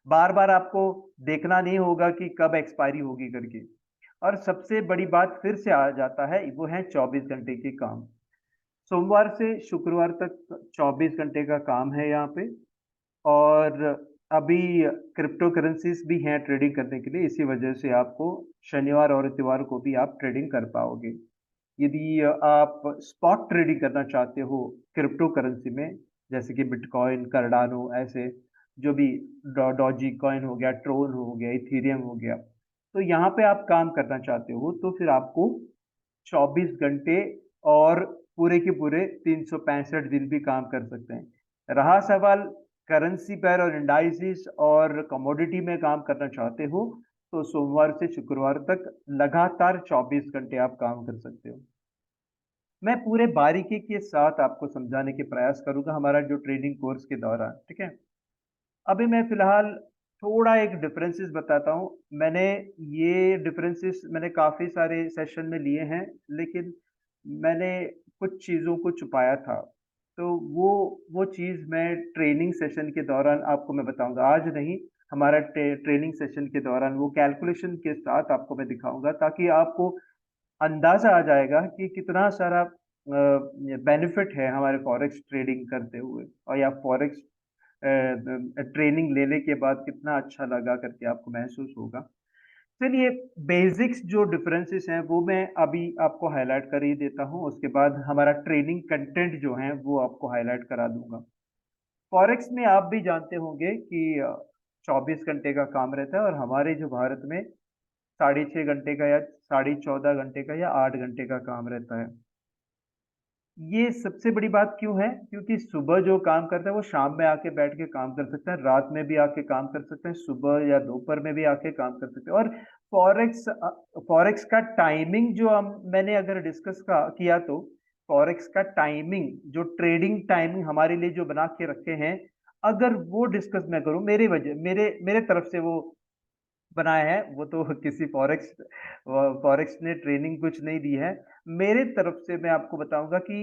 बार बार आपको देखना नहीं होगा कि कब एक्सपायरी होगी करके। और सबसे बड़ी बात फिर से आ जाता है, वो है 24 घंटे के काम। सोमवार से शुक्रवार तक 24 घंटे का काम है यहाँ पे। और अभी क्रिप्टो करेंसीज भी हैं ट्रेडिंग करने के लिए, इसी वजह से आपको शनिवार और इतवार को भी आप ट्रेडिंग कर पाओगे। यदि आप स्पॉट ट्रेडिंग करना चाहते हो क्रिप्टो करेंसी में, जैसे कि बिटकॉइन, कार्डानो, ऐसे जो भी डॉजी कॉइन हो गया, ट्रोन हो गया, इथेरियम हो गया, तो यहाँ पे आप काम करना चाहते हो तो फिर आपको 24 घंटे और पूरे के पूरे 365 दिन भी काम कर सकते हैं। रहा सवाल करेंसी पेयर और इंडाइसिस और कमोडिटी में काम करना चाहते हो, तो सोमवार से शुक्रवार तक लगातार 24 घंटे आप काम कर सकते हो। मैं पूरे बारीकी के साथ आपको समझाने के प्रयास करूंगा हमारा जो ट्रेनिंग कोर्स के दौरान, ठीक है। अभी मैं फिलहाल थोड़ा एक डिफरेंसेस बताता हूँ। मैंने ये डिफरेंसेस मैंने काफ़ी सारे सेशन में लिए हैं, लेकिन मैंने कुछ चीज़ों को छुपाया था। तो वो चीज़ मैं ट्रेनिंग सेशन के दौरान आपको मैं बताऊंगा, आज नहीं। हमारा ट्रेनिंग सेशन के दौरान वो कैलकुलेशन के साथ आपको मैं दिखाऊंगा, ताकि आपको अंदाजा आ जाएगा कि कितना सारा बेनिफिट है हमारे फॉरेक्स ट्रेडिंग करते हुए, और या फॉरेक्स ट्रेनिंग लेने के बाद कितना अच्छा लगा करके आपको महसूस होगा। चलिए, बेसिक्स जो डिफरेंसेस हैं वो मैं अभी आपको हाईलाइट कर ही देता हूँ, उसके बाद हमारा ट्रेनिंग कंटेंट जो है वो आपको हाईलाइट करा दूंगा। फॉरेक्स में आप भी जानते होंगे कि 24 घंटे का काम रहता है, और हमारे जो भारत में 6.5 घंटे का या 14.5 घंटे का या 8 घंटे का काम रहता है। ये सबसे बड़ी बात क्यों है? क्योंकि सुबह जो काम करता है वो शाम में आके बैठ के काम कर सकता है, रात में भी आके काम कर सकता है, सुबह या दोपहर में भी आके काम कर सकते हैं। और फॉरेक्स फॉरेक्स का टाइमिंग जो मैंने अगर डिस्कस किया, तो फॉरेक्स का टाइमिंग, जो ट्रेडिंग टाइमिंग हमारे लिए जो बना के रखे हैं, अगर वो डिस्कस मैं करूं, मेरे मेरे तरफ से वो बनाया है, वो तो किसी फॉरेक्स ने ट्रेनिंग कुछ नहीं दी है। मेरे तरफ से मैं आपको बताऊंगा कि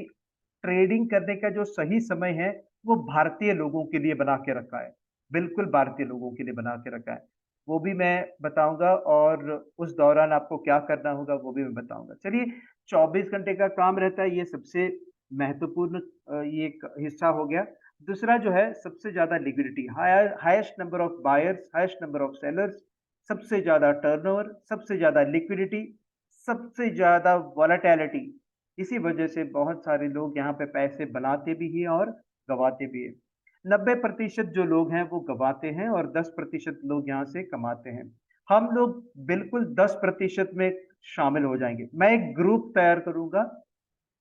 ट्रेडिंग करने का जो सही समय है वो भारतीय लोगों के लिए बना के रखा है, बिल्कुल भारतीय लोगों के लिए बना के रखा है। वो भी मैं बताऊंगा, और उस दौरान आपको क्या करना होगा वो भी मैं बताऊंगा। चलिए, 24 घंटे का काम रहता है, ये सबसे महत्वपूर्ण ये एक हिस्सा हो गया। दूसरा जो है, सबसे ज्यादा liquidity, highest number of buyers, highest number of sellers, सबसे ज्यादा टर्नओवर, सबसे ज्यादा लिक्विडिटी, सबसे ज्यादा वॉलेटिलिटी। इसी वजह से बहुत सारे लोग यहाँ पे पैसे बनाते भी हैं और गवाते भी हैं। 90% जो लोग हैं वो गवाते हैं, और 10% लोग यहाँ से कमाते हैं। हम लोग बिल्कुल 10% में शामिल हो जाएंगे। मैं एक ग्रुप तैयार करूंगा,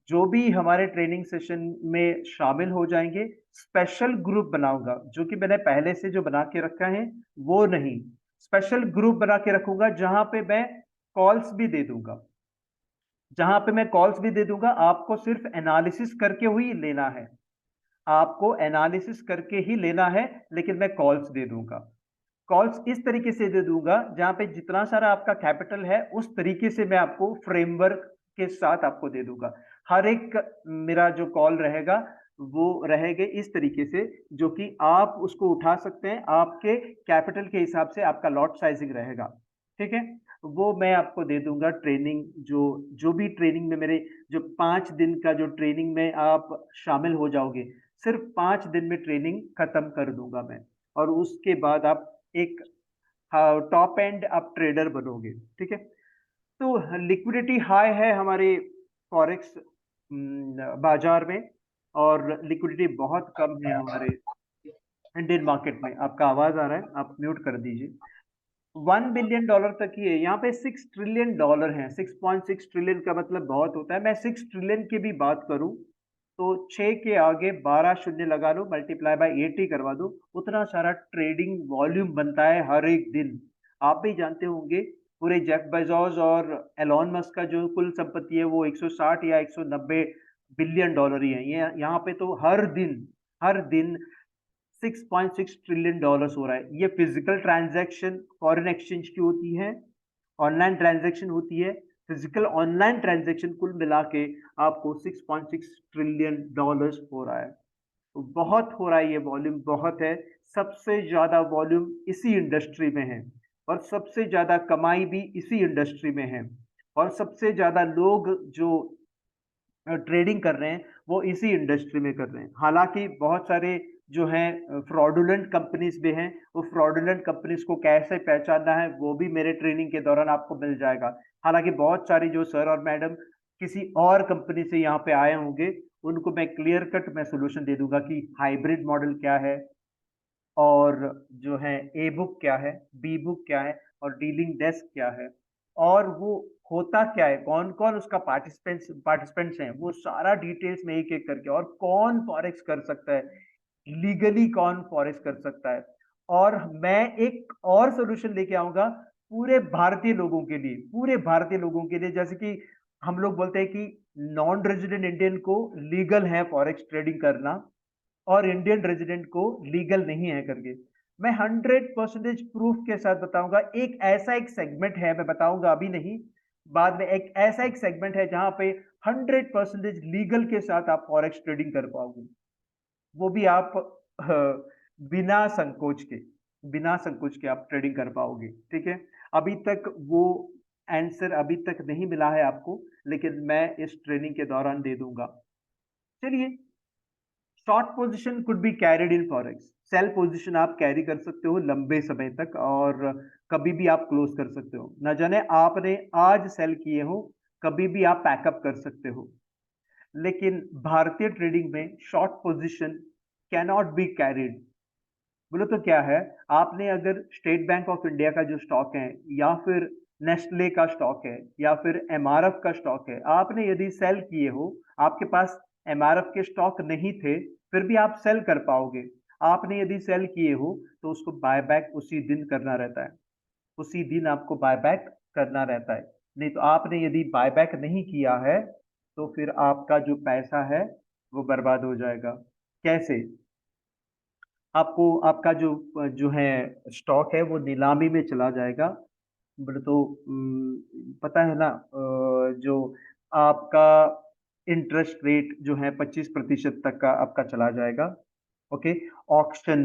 जो भी हमारे ट्रेनिंग सेशन में शामिल हो जाएंगे, स्पेशल ग्रुप बनाऊंगा, जो कि मैंने पहले से जो बना के रखा है वो नहीं, स्पेशल ग्रुप बना के रखूंगा, जहां पे मैं कॉल्स भी दे दूंगा, आपको सिर्फ एनालिसिस करके हुई लेना है, आपको एनालिसिस करके ही लेना है, लेकिन मैं कॉल्स दे दूंगा। कॉल्स इस तरीके से दे दूंगा जहां पे जितना सारा आपका कैपिटल है उस तरीके से मैं आपको फ्रेमवर्क के साथ आपको दे दूंगा। हर एक मेरा जो कॉल रहेगा वो रहेगा इस तरीके से, जो कि आप उसको उठा सकते हैं, आपके कैपिटल के हिसाब से आपका लॉट साइजिंग रहेगा। ठीक है, वो मैं आपको दे दूंगा। ट्रेनिंग जो जो भी ट्रेनिंग में मेरे जो 5 दिन का जो ट्रेनिंग में आप शामिल हो जाओगे, सिर्फ 5 दिन में ट्रेनिंग खत्म कर दूंगा मैं, और उसके बाद आप एक टॉप एंड आप ट्रेडर बनोगे। ठीक है, तो लिक्विडिटी हाई है हमारे फॉरेक्स बाजार में, और लिक्विडिटी बहुत कम है हमारे इंडियन मार्केट में। आपका आवाज आ रहा है, आप म्यूट कर दीजिए। $1 बिलियन तक ही है यहाँ पे। $6 ट्रिलियन है। 6.6 ट्रिलियन का मतलब बहुत होता है। मैं 6 ट्रिलियन की भी बात करूं तो 6 के आगे 12 शून्य लगा लो, मल्टीप्लाई बाय 80 करवा दो, उतना सारा ट्रेडिंग वॉल्यूम बनता है हर एक दिन। आप भी जानते होंगे, पूरे जेफ बेजोस और एलॉन मस्क का जो कुल संपत्ति है वो 160 या 190 बिलियन डॉलर ही है। ये यहाँ पे तो हर दिन $6.6 ट्रिलियन हो रहा है। ये फिजिकल ट्रांजैक्शन फॉरेन एक्सचेंज की होती है, ऑनलाइन ट्रांजैक्शन होती है, फिजिकल ऑनलाइन ट्रांजैक्शन कुल मिला के आपको $6.6 ट्रिलियन हो रहा है। तो बहुत हो रहा है, ये वॉल्यूम बहुत है। सबसे ज्यादा वॉल्यूम इसी इंडस्ट्री में है, और सबसे ज्यादा कमाई भी इसी इंडस्ट्री में है, और सबसे ज्यादा लोग जो ट्रेडिंग कर रहे हैं वो इसी इंडस्ट्री में कर रहे हैं। हालांकि बहुत सारे जो हैं फ्रॉडुलेंट कंपनीज भी हैं, वो फ्रॉडुलेंट कंपनीज को कैसे पहचानना है वो भी मेरे ट्रेनिंग के दौरान आपको मिल जाएगा। हालांकि बहुत सारी जो सर और मैडम किसी और कंपनी से यहाँ पे आए होंगे, उनको मैं क्लियर कट मैं सोल्यूशन दे दूंगा कि हाइब्रिड मॉडल क्या है, और जो है ए बुक क्या है, बी बुक क्या है, और डीलिंग डेस्क क्या है, और वो होता क्या है, कौन कौन उसका पार्टिसिपेंट्स हैं, वो सारा डिटेल्स में एक एक करके, और कौन फॉरेक्स कर सकता है, लीगली कौन फॉरेक्स कर सकता है। और मैं एक और सोल्यूशन लेके आऊंगा पूरे भारतीय लोगों के लिए, जैसे कि हम लोग बोलते हैं कि नॉन रेजिडेंट इंडियन को लीगल है फॉरेक्स ट्रेडिंग करना, और इंडियन रेजिडेंट को लीगल नहीं है करके। मैं 100% प्रूफ के साथ बताऊंगा। एक ऐसा एक सेगमेंट है, मैं बताऊंगा अभी नहीं, बाद में, एक ऐसा एक सेगमेंट है जहां पे 100% लीगल के साथ आप फॉरेक्स ट्रेडिंग कर पाओगे, वो भी आप बिना संकोच के आप ट्रेडिंग कर पाओगे। ठीक है, अभी तक वो आंसर अभी तक नहीं मिला है आपको, लेकिन मैं इस ट्रेनिंग के दौरान दे दूंगा। चलिए, short position could be carried in forex. Sell position आप कैरी कर सकते हो लंबे समय तक, और कभी भी आप क्लोज कर सकते हो। न जाने आपने आज सेल किए हो, कभी भी आप पैकअप कर सकते हो। लेकिन भारतीय ट्रेडिंग में short position cannot be carried. बोलो तो क्या है, आपने अगर स्टेट बैंक ऑफ इंडिया का जो स्टॉक है या फिर नेस्ले का स्टॉक है या फिर एमआरएफ का स्टॉक है, आपने यदि सेल किए हो, आपके पास एमआरएफ के स्टॉक नहीं थे फिर भी आप सेल कर पाओगे। आपने यदि सेल किए हो तो उसको बायबैक उसी दिन करना रहता है, उसी दिन आपको बायबैक करना रहता है। नहीं तो आपने यदि बायबैक नहीं किया है तो फिर आपका जो पैसा है वो बर्बाद हो जाएगा। कैसे? आपको आपका जो जो है स्टॉक है वो नीलामी में चला जाएगा। बोले तो पता है ना, जो आपका इंटरेस्ट रेट जो है 25% तक का आपका चला जाएगा। ओके, ऑक्शन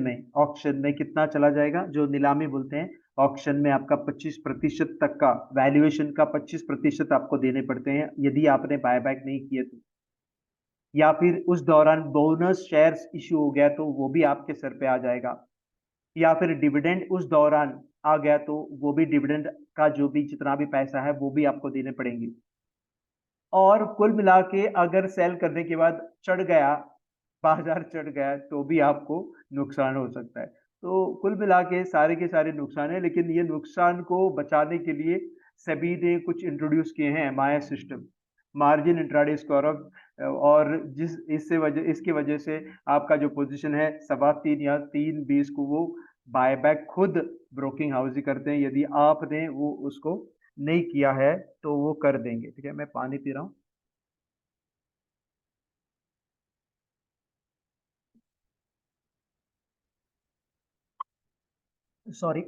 में कितना चला जाएगा, जो नीलामी बोलते हैं, ऑक्शन में आपका 25% तक का वैल्यूएशन का 25% आपको देने पड़ते हैं यदि आपने बायबैक नहीं किए तो। या फिर उस दौरान बोनस शेयर्स इश्यू हो गया तो वो भी आपके सर पे आ जाएगा। या फिर डिविडेंड उस दौरान आ गया तो वो भी डिविडेंड का जो भी जितना भी पैसा है वो भी आपको देने पड़ेंगे। और कुल मिला के अगर सेल करने के बाद चढ़ गया, बाजार चढ़ गया तो भी आपको नुकसान हो सकता है। तो कुल मिला के सारे नुकसान है, लेकिन ये नुकसान को बचाने के लिए सेबी ने कुछ इंट्रोड्यूस किए हैं MIS system, margin intraday score of, और इसकी वजह से आपका जो पोजीशन है 3.25 या 3.20 को वो बायबैक खुद ब्रोकिंग हाउस ही करते हैं। यदि आपने वो उसको नहीं किया है तो वो कर देंगे। ठीक है, मैं पानी पी रहा हूँ। सॉरी।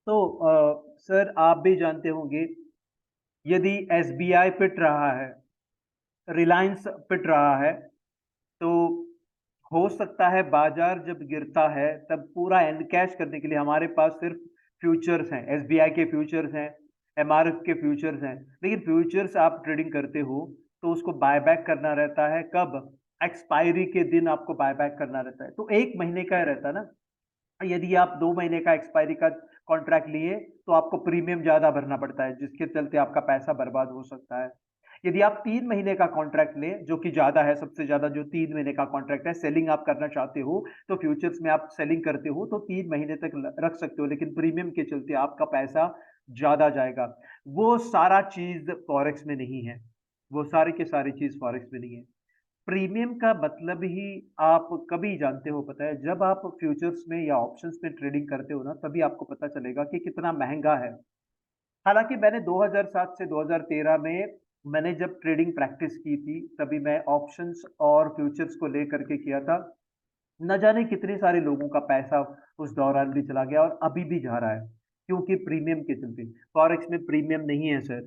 तो सर आप भी जानते होंगे, यदि एसबीआई पिट रहा है, रिलायंस पिट रहा है, तो हो सकता है बाजार जब गिरता है तब पूरा एनकैश करने के लिए हमारे पास सिर्फ फ्यूचर्स हैं, एसबीआई के फ्यूचर्स हैं, एमआरएफ के फ्यूचर्स हैं। लेकिन फ्यूचर्स आप ट्रेडिंग करते हो तो उसको बायबैक करना रहता है, कब? एक्सपायरी के दिन आपको बायबैक करना रहता है, तो 1 महीने का रहता है ना। यदि आप 2 महीने का एक्सपायरी का कॉन्ट्रैक्ट लिए तो आपको प्रीमियम ज्यादा भरना पड़ता है, जिसके चलते आपका पैसा बर्बाद हो सकता है। यदि आप 3 महीने का कॉन्ट्रैक्ट लें, जो कि ज्यादा है, सबसे ज्यादा जो 3 महीने का कॉन्ट्रैक्ट है, सेलिंग आप करना चाहते हो तो फ्यूचर्स में आप सेलिंग करते हो तो 3 महीने तक रख सकते हो, लेकिन प्रीमियम के चलते आपका पैसा ज्यादा जाएगा। वो सारा चीज फॉरेक्स में नहीं है, वो सारी की सारी चीज फॉरेक्स में नहीं है। प्रीमियम का मतलब ही आप कभी जानते हो, पता है, जब आप फ्यूचर्स में या ऑप्शंस में ट्रेडिंग करते हो ना, तभी आपको पता चलेगा कि कितना महंगा है। हालांकि मैंने 2007 से 2013 में मैंने जब ट्रेडिंग प्रैक्टिस की थी तभी मैं ऑप्शंस और फ्यूचर्स को लेकर के किया था। न जाने कितने सारे लोगों का पैसा उस दौरान भी चला गया और अभी भी जा रहा है, क्योंकि प्रीमियम के चलते। फॉरेक्स में प्रीमियम नहीं है सर,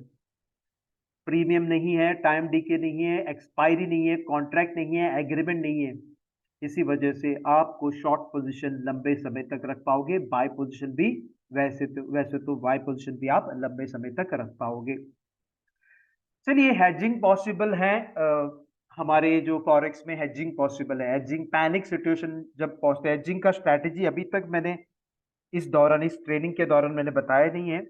प्रीमियम नहीं है, टाइम डीके नहीं है, एक्सपायरी नहीं है, कॉन्ट्रैक्ट नहीं है, एग्रीमेंट नहीं है। इसी वजह से आपको शॉर्ट पोजीशन लंबे समय तक रख पाओगे, बाय पोजीशन भी वैसे तो बाय पोजीशन भी आप लंबे समय तक रख पाओगे। चलिए, हेजिंग पॉसिबल है, हमारे जो फॉरेक्स में हेजिंग पॉसिबल है। हेजिंग पैनिक सिचुएशन जब पहुंचते हैं, हेजिंग का स्ट्रैटेजी अभी तक मैंने इस ट्रेनिंग के दौरान मैंने बताया नहीं है,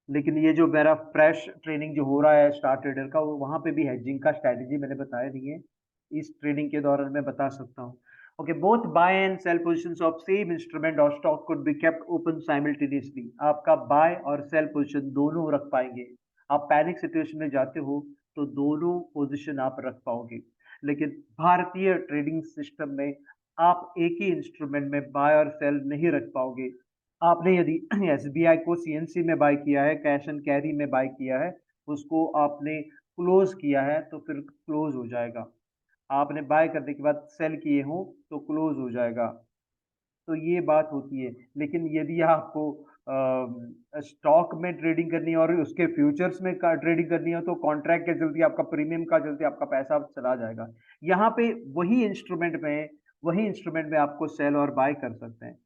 लेकिन ये जो मेरा फ्रेश ट्रेनिंग जो हो रहा है स्टार ट्रेडर का, वो वहां पे भी हेजिंग का स्ट्रैटेजी मैंने बताया नहीं है। इस ट्रेनिंग के दौरान मैं बता सकता हूँ। Okay, both buy and sell positions of same instrument और stock could be kept open simultaneously. आपका बाय और सेल पोजीशन दोनों रख पाएंगे। आप पैनिक सिचुएशन में जाते हो तो दोनों पोजीशन आप रख पाओगे, लेकिन भारतीय ट्रेडिंग सिस्टम में आप एक ही इंस्ट्रूमेंट में बाय और सेल नहीं रख पाओगे। आपने यदि एसबीआई को सीएनसी में बाय किया है, कैश एंड कैरी में बाय किया है, उसको आपने क्लोज किया है तो फिर क्लोज हो जाएगा। आपने बाय करने के बाद सेल किए हो तो क्लोज हो जाएगा। तो ये बात होती है। लेकिन यदि आपको स्टॉक में ट्रेडिंग करनी है और उसके फ्यूचर्स में ट्रेडिंग करनी है तो कॉन्ट्रैक्ट के जल्दी आपका प्रीमियम का जल्दी आपका पैसा चला जाएगा। यहाँ पे वही इंस्ट्रूमेंट में आपको सेल और बाय कर सकते हैं,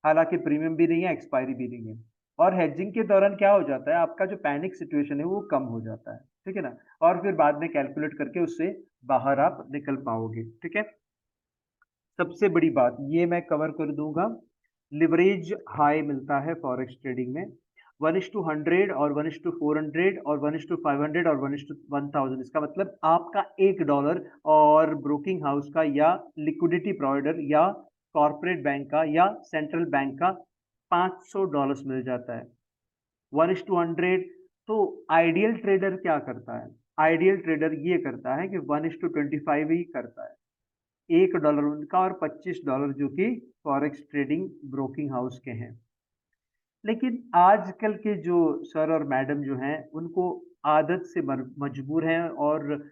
हालांकि प्रीमियम भी नहीं है, एक्सपायरी भी नहीं है। और हेजिंग के दौरान क्या हो जाता है, आपका जो पैनिक सिचुएशन है वो कम हो जाता है, ठीक है ना, और फिर बाद में कैलकुलेट करके उससे बाहर आप निकल पाओगे। ठीक है, सबसे बड़ी बात ये मैं कवर कर दूंगा, लिवरेज हाई मिलता है फॉरेक्स ट्रेडिंग में। 1:100 और 1:400 और 1:500 और 1:1000। इसका मतलब आपका $1 और ब्रोकिंग हाउस का या लिक्विडिटी प्रोवाइडर या कॉर्पोरेट बैंक का या सेंट्रल बैंक का $500 मिल जाता है। 1:100। तो आइडियल ट्रेडर क्या करता है? आइडियल ट्रेडर ये करता है कि 1:25 ही करता है। $1 उनका और $25 जो कि फॉरेक्स ट्रेडिंग ब्रोकिंग हाउस के हैं। लेकिन आजकल के जो सर और मैडम जो हैं उनको आदत से मजबूर हैं, और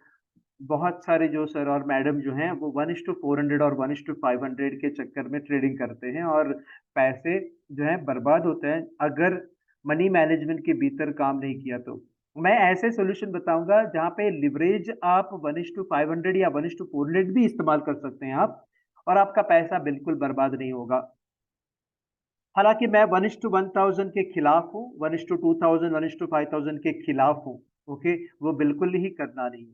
बहुत सारे जो सर और मैडम जो हैं वो 1:400 और 1:500 के चक्कर में ट्रेडिंग करते हैं और पैसे जो है बर्बाद होते हैं अगर मनी मैनेजमेंट के भीतर काम नहीं किया तो। मैं ऐसे सॉल्यूशन बताऊंगा जहां पे लिवरेज आप 1:500 या 1:400 भी इस्तेमाल कर सकते हैं आप, और आपका पैसा बिल्कुल बर्बाद नहीं होगा। हालांकि मैं 1:1000 के खिलाफ हूँ, 1:2000 1:5000 के खिलाफ हूँ। ओके, वो बिल्कुल ही करना नहीं।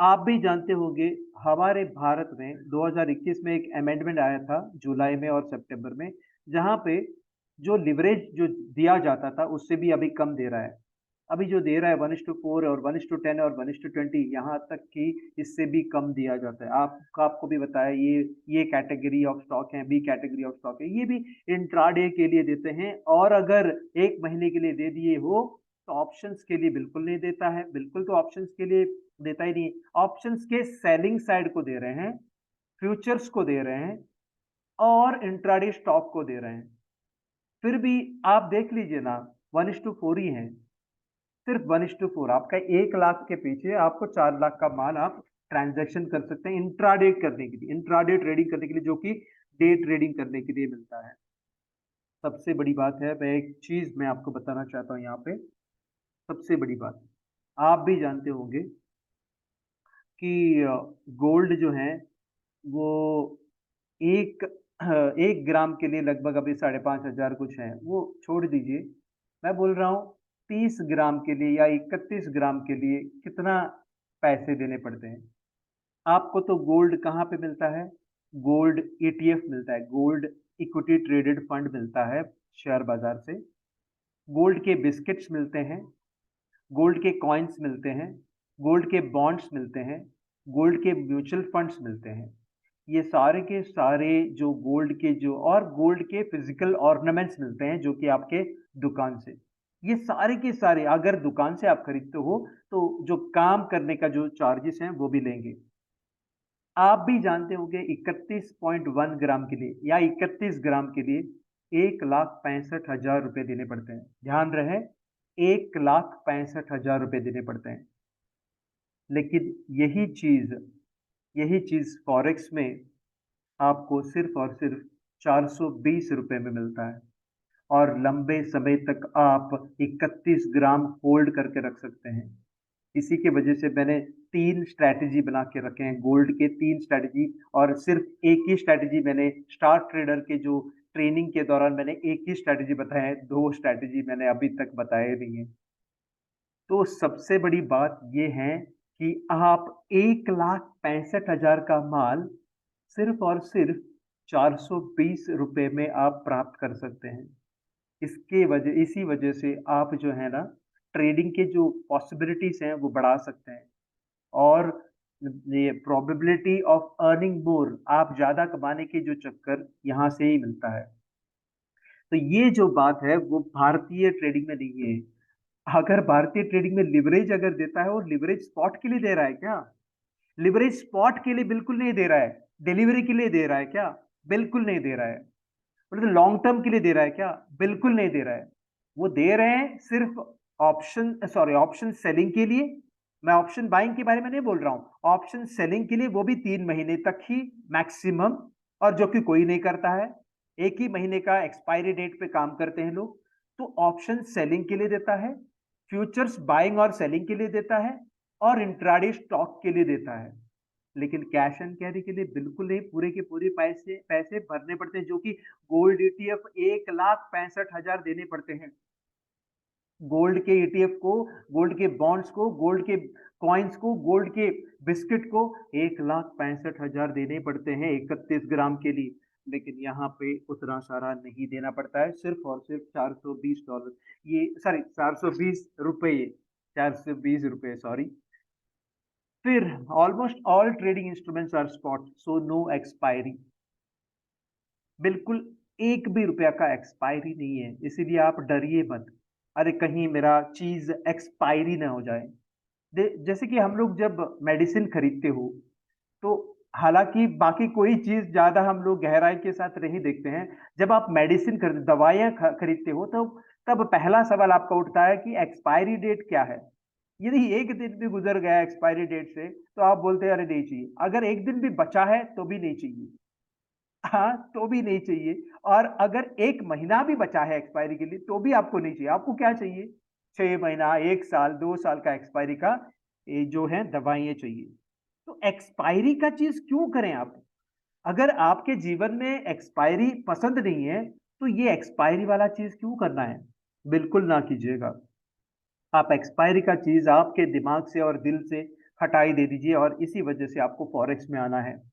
आप भी जानते होंगे हमारे भारत में 2021 में एक अमेंडमेंट आया था जुलाई में और सितंबर में, जहां पे जो लिवरेज जो दिया जाता था उससे भी अभी कम दे रहा है। अभी जो दे रहा है 1:4 और 1:10 और 1:20, यहाँ तक कि इससे भी कम दिया जाता है। आपको भी बताया ये कैटेगरी ऑफ स्टॉक है, बी कैटेगरी ऑफ स्टॉक है, ये भी इंट्राडे के लिए देते हैं। और अगर 1 महीने के लिए दे दिए हो तो ऑप्शंस के लिए बिल्कुल नहीं देता है, बिल्कुल तो ऑप्शंस के लिए देता ही नहीं। ऑप्शंस के सेलिंग साइड को दे रहे हैं, फ्यूचर्स को दे रहे हैं और इंट्राडे स्टॉक को दे रहे हैं। फिर भी आप देख लीजिए ना, 1:4 ही है, सिर्फ 1:4। आपका 1 लाख के पीछे आपको 4 लाख का माल आप ट्रांजैक्शन कर सकते हैं इंट्राडे करने के लिए, इंट्राडे ट्रेडिंग करने के लिए, जो कि डे ट्रेडिंग करने के लिए मिलता है। सबसे बड़ी बात है, मैं एक चीज मैं आपको बताना चाहता हूं यहाँ पे। सबसे बड़ी बात, आप भी जानते होंगे कि गोल्ड जो है वो एक 1 ग्राम के लिए लगभग अभी 5,500 कुछ है, वो छोड़ दीजिए। मैं बोल रहा हूँ 30 ग्राम के लिए या 31 ग्राम के लिए कितना पैसे देने पड़ते हैं आपको? तो गोल्ड कहाँ पे मिलता है? गोल्ड ETF मिलता है, गोल्ड इक्विटी ट्रेडेड फंड मिलता है शेयर बाजार से। गोल्ड के बिस्किट्स मिलते हैं, गोल्ड के कॉइन्स मिलते हैं, गोल्ड के बॉन्ड्स मिलते हैं, गोल्ड के म्यूचुअल फंड्स मिलते हैं। ये सारे के सारे जो गोल्ड के जो और गोल्ड के फिजिकल ऑर्नामेंट्स मिलते हैं जो कि आपके दुकान से। ये सारे के सारे अगर दुकान से आप खरीदते हो तो जो काम करने का जो चार्जेस हैं वो भी लेंगे। आप भी जानते होंगे 31.1 ग्राम के लिए या 31 ग्राम के लिए 1,65,000 रुपए देने पड़ते हैं। ध्यान रहे, 1,65,000 रुपए देने पड़ते हैं। लेकिन यही चीज फॉरेक्स में आपको सिर्फ और सिर्फ 420 रुपए में मिलता है, और लंबे समय तक आप 31 ग्राम होल्ड करके रख सकते हैं। इसी की वजह से मैंने 3 स्ट्रैटेजी बना के रखे हैं, गोल्ड के 3 स्ट्रैटेजी। और सिर्फ एक ही स्ट्रैटेजी मैंने स्टार ट्रेडर के जो ट्रेनिंग के दौरान मैंने एक ही स्ट्रैटेजी बताया है, 2 स्ट्रैटेजी मैंने अभी तक बताए नहीं है। तो सबसे बड़ी बात यह है कि आप 1,65,000 का माल सिर्फ और सिर्फ 420 रुपए में आप प्राप्त कर सकते हैं। इसी वजह से आप जो है ना, ट्रेडिंग के जो पॉसिबिलिटीज हैं वो बढ़ा सकते हैं, और ये प्रोबेबिलिटी ऑफ अर्निंग मोर, आप ज्यादा कमाने के जो चक्कर यहाँ से ही मिलता है। तो ये जो बात है वो भारतीय ट्रेडिंग में नहीं है। अगर भारतीय ट्रेडिंग में लिवरेज अगर देता है, वो लिवरेज स्पॉट के लिए दे रहा है क्या? लिवरेज स्पॉट के लिए बिल्कुल नहीं दे रहा है। डिलीवरी के लिए दे रहा है क्या? बिल्कुल नहीं दे रहा है। मतलब लॉन्ग टर्म के लिए दे रहा है क्या? बिल्कुल नहीं दे रहा है। वो दे रहे हैं सिर्फ ऑप्शन सेलिंग के लिए। मैं ऑप्शन बाइंग के बारे में नहीं बोल रहा हूं, ऑप्शन सेलिंग के लिए, वो भी 3 महीने तक ही मैक्सिमम, और जो कि कोई नहीं करता है। एक ही महीने का एक्सपायरी डेट पे काम करते हैं लोग। तो ऑप्शन सेलिंग के लिए देता है, फ्यूचर्स बाइंग और सेलिंग के लिए देता है, और इंट्राडे स्टॉक के लिए देता है। लेकिन कैश एंड कैरी के लिए बिल्कुल नहीं, पूरे के पूरे पैसे पैसे भरने पड़ते हैं, जो कि गोल्ड ETF 1,65,000 देने पड़ते हैं। गोल्ड के ETF को, गोल्ड के बॉन्ड्स को, गोल्ड के कॉइन्स को, गोल्ड के बिस्किट को 1,65,000 देने पड़ते हैं 31 ग्राम के लिए। लेकिन यहाँ पे उतना सारा नहीं देना पड़ता है, सिर्फ और सिर्फ $420, ये सॉरी ₹420, ₹420 सॉरी। फिर almost all trading instruments are spot, so no expiry, बिल्कुल एक भी रुपया का एक्सपायरी नहीं है, इसीलिए आप डरिए मत, अरे कहीं मेरा चीज एक्सपायरी ना हो जाए। जैसे कि हम लोग जब मेडिसिन खरीदते हो, तो हालांकि बाकी कोई चीज ज्यादा हम लोग गहराई के साथ नहीं देखते हैं, जब आप मेडिसिन खरीद दवाइयां खरीदते हो तो तब पहला सवाल आपका उठता है कि एक्सपायरी डेट क्या है। यदि एक दिन भी गुजर गया एक्सपायरी डेट से तो आप बोलते हैं अरे नहीं चाहिए, अगर एक दिन भी बचा है तो भी नहीं चाहिए, हाँ तो भी नहीं चाहिए, और अगर एक महीना भी बचा है एक्सपायरी के लिए तो भी आपको नहीं चाहिए। आपको क्या चाहिए? 6 महीना, 1 साल, 2 साल का एक्सपायरी का ये जो है दवाइयां चाहिए। तो एक्सपायरी का चीज क्यों करें आप? अगर आपके जीवन में एक्सपायरी पसंद नहीं है तो ये एक्सपायरी वाला चीज क्यों करना है? बिल्कुल ना कीजिएगा। आप एक्सपायरी का चीज आपके दिमाग से और दिल से हटाई दे दीजिए, और इसी वजह से आपको फॉरेक्स में आना है।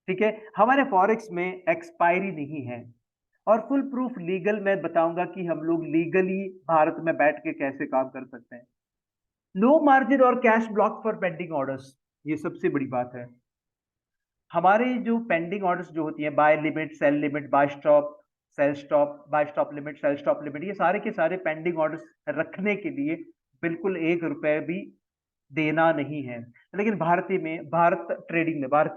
ठीक है, हमारे फॉरेक्स में एक्सपायरी नहीं है, और फुल प्रूफ लीगल मैं बताऊंगा कि हम लोग लीगली भारत में बैठ के कैसे काम कर सकते हैं। नो मार्जिन और cash block for pending orders, ये सबसे बड़ी बात है। हमारे जो पेंडिंग ऑर्डर्स जो होती हैं, buy limit, sell limit, buy stop, sell stop, buy stop limit, sell stop limit, ये सारे के सारे पेंडिंग ऑर्डर्स रखने के लिए बिल्कुल 1 रुपए भी देना नहीं है, लेकिन भारतीय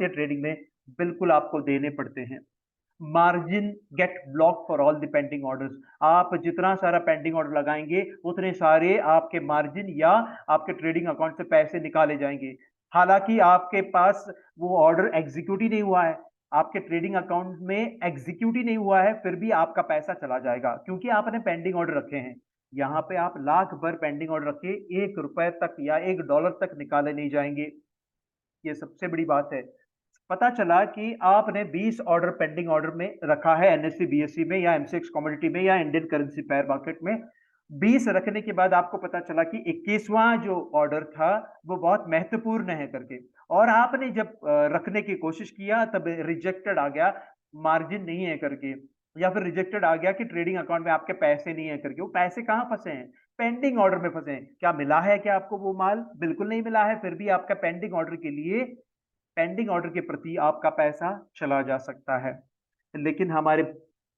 ट्रेडिंग में बिल्कुल आपको देने पड़ते हैं। Margin get block for all the pending orders, आप जितना सारा पेंडिंग ऑर्डर लगाएंगे उतने सारे आपके मार्जिन या आपके ट्रेडिंग अकाउंट से पैसे निकाले जाएंगे। हालांकि आपके पास वो ऑर्डर एग्जीक्यूट ही नहीं हुआ है, आपके ट्रेडिंग अकाउंट में एग्जीक्यूट ही नहीं हुआ है, फिर भी आपका पैसा चला जाएगा क्योंकि आपने पेंडिंग ऑर्डर रखे हैं। यहाँ पे आप लाख भर पेंडिंग ऑर्डर रखे, 1 रुपए तक या $1 तक निकाले नहीं जाएंगे। ये सबसे बड़ी बात है। पता चला कि आपने 20 ऑर्डर पेंडिंग ऑर्डर में रखा है एनएससी बीएससी में या एमसीएक्स कमोडिटी में या इंडियन करेंसी पेयर मार्केट में, 20 रखने के बाद आपको पता चला कि 21वां जो ऑर्डर था वो बहुत महत्वपूर्ण है करके, और आपने जब रखने की कोशिश किया तब रिजेक्टेड आ गया, मार्जिन नहीं है करके, या फिर रिजेक्टेड आ गया कि ट्रेडिंग अकाउंट में आपके पैसे नहीं है करके। वो पैसे कहाँ फंसे हैं? पेंडिंग ऑर्डर में फंसे हैं। क्या मिला है क्या आपको वो माल? बिल्कुल नहीं मिला है, फिर भी आपका पेंडिंग ऑर्डर के लिए, पेंडिंग ऑर्डर के प्रति आपका पैसा चला जा सकता है। लेकिन हमारे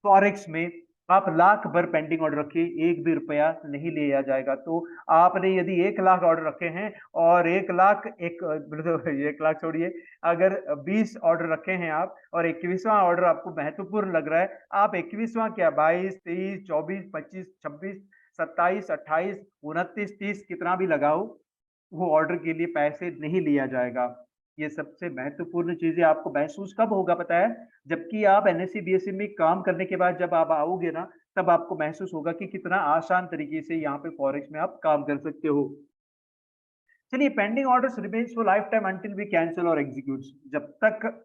फॉरेक्स में आप लाख भर पेंडिंग ऑर्डर रखिए, एक भी रुपया नहीं लिया जाएगा। तो आपने यदि 1 लाख ऑर्डर रखे हैं और 1 लाख छोड़िए, अगर 20 ऑर्डर रखे हैं आप और 21वां ऑर्डर आपको महत्वपूर्ण लग रहा है, आप 21वां क्या 22, 23, 24, 25, 26, 27, 28, 29, 30 कितना भी लगाओ, वो ऑर्डर के लिए पैसे नहीं लिया जाएगा। ये सबसे महत्वपूर्ण चीजें आपको महसूस कब होगा पता है? जबकि आप एनएससी बीएससी में काम करने के बाद जब आप आओगे ना, तब आपको महसूस होगा कि कितना आसान तरीके से यहाँ पे फॉरेक्स में आप काम कर सकते हो। चलिए, pending orders remains for life time until we cancel और एग्जीक्यूट, जब तक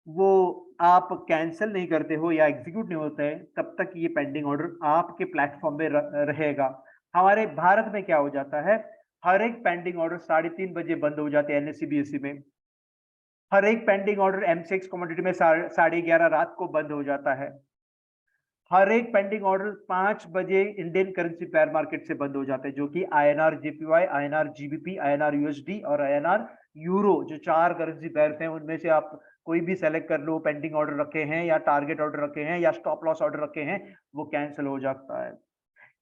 वो आप कैंसिल नहीं करते हो या एग्जीक्यूट नहीं होता है तब तक ये पेंडिंग ऑर्डर आपके प्लेटफॉर्म में रहेगा। हमारे भारत में क्या हो जाता है, हर एक पेंडिंग ऑर्डर 3:30 बजे बंद हो जाते हैं एनएससी बीएससी में, हर एक पेंडिंग ऑर्डर एमसीएक्स कमोडिटी में 11:30 रात को बंद हो जाता है, हर एक पेंडिंग ऑर्डर 5 बजे इंडियन करेंसी पेयर मार्केट से बंद हो जाते हैं, जो कि INR JPY, INR GBP, INR USD और आईएनआर यूरो, जो 4 करेंसी पेयर्स हैं उनमें से आप कोई भी सेलेक्ट कर लो, पेंडिंग ऑर्डर रखे हैं या टारगेट ऑर्डर रखे हैं या स्टॉप लॉस ऑर्डर रखे हैं, वो कैंसिल हो जाता है।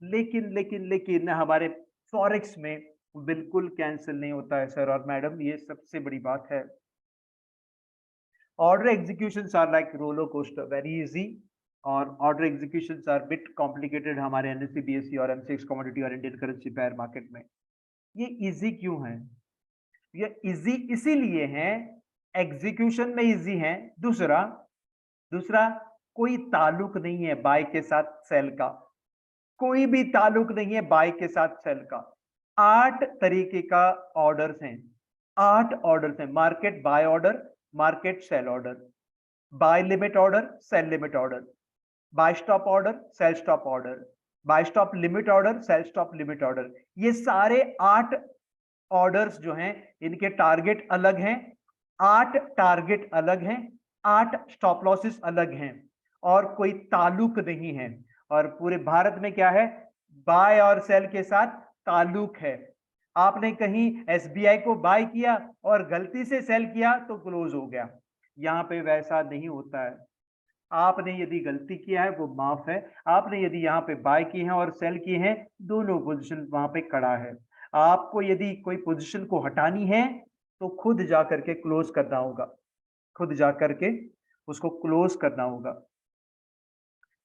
लेकिन हमारे फॉरेक्स में बिल्कुल कैंसिल नहीं होता है सर और मैडम, ये सबसे बड़ी बात है। Order executions are like roller coaster, very easy, और order executions are bit complicated हमारे एनएससी बीएससी और एमसीएक्स कमोडिटी और इंडियन करेंसी पेयर मार्केट में। ये इजी क्यों है? ये इजी इसीलिए है, एग्जीक्यूशन में इजी है। दूसरा दूसरा कोई ताल्लुक नहीं है बाय के साथ सेल का, कोई भी ताल्लुक नहीं है बाय के साथ सेल का। 8 तरीके का ऑर्डर्स हैं, 8 ऑर्डर्स हैं, market buy order, market sell order, buy limit order, sell limit order, buy stop order, sell stop order, buy stop limit order, sell stop limit order. ये सारे 8 ऑर्डर्स जो हैं इनके टारगेट अलग हैं, 8 टारगेट अलग हैं, 8 स्टॉप लॉसेस अलग हैं और कोई ताल्लुक नहीं है। और पूरे भारत में क्या है, बाय और सेल के साथ ताल्लुक है। आपने कहीं एसबीआई को बाय किया और गलती से सेल किया तो क्लोज हो गया। यहाँ पे वैसा नहीं होता है। आपने यदि गलती किया है वो माफ है, आपने यदि यहाँ पे बाय की है और सेल की है, दोनों पोजीशन वहां पे खड़ा है। आपको यदि कोई पोजीशन को हटानी है तो खुद जा करके क्लोज करना होगा, खुद जा करके उसको क्लोज करना होगा।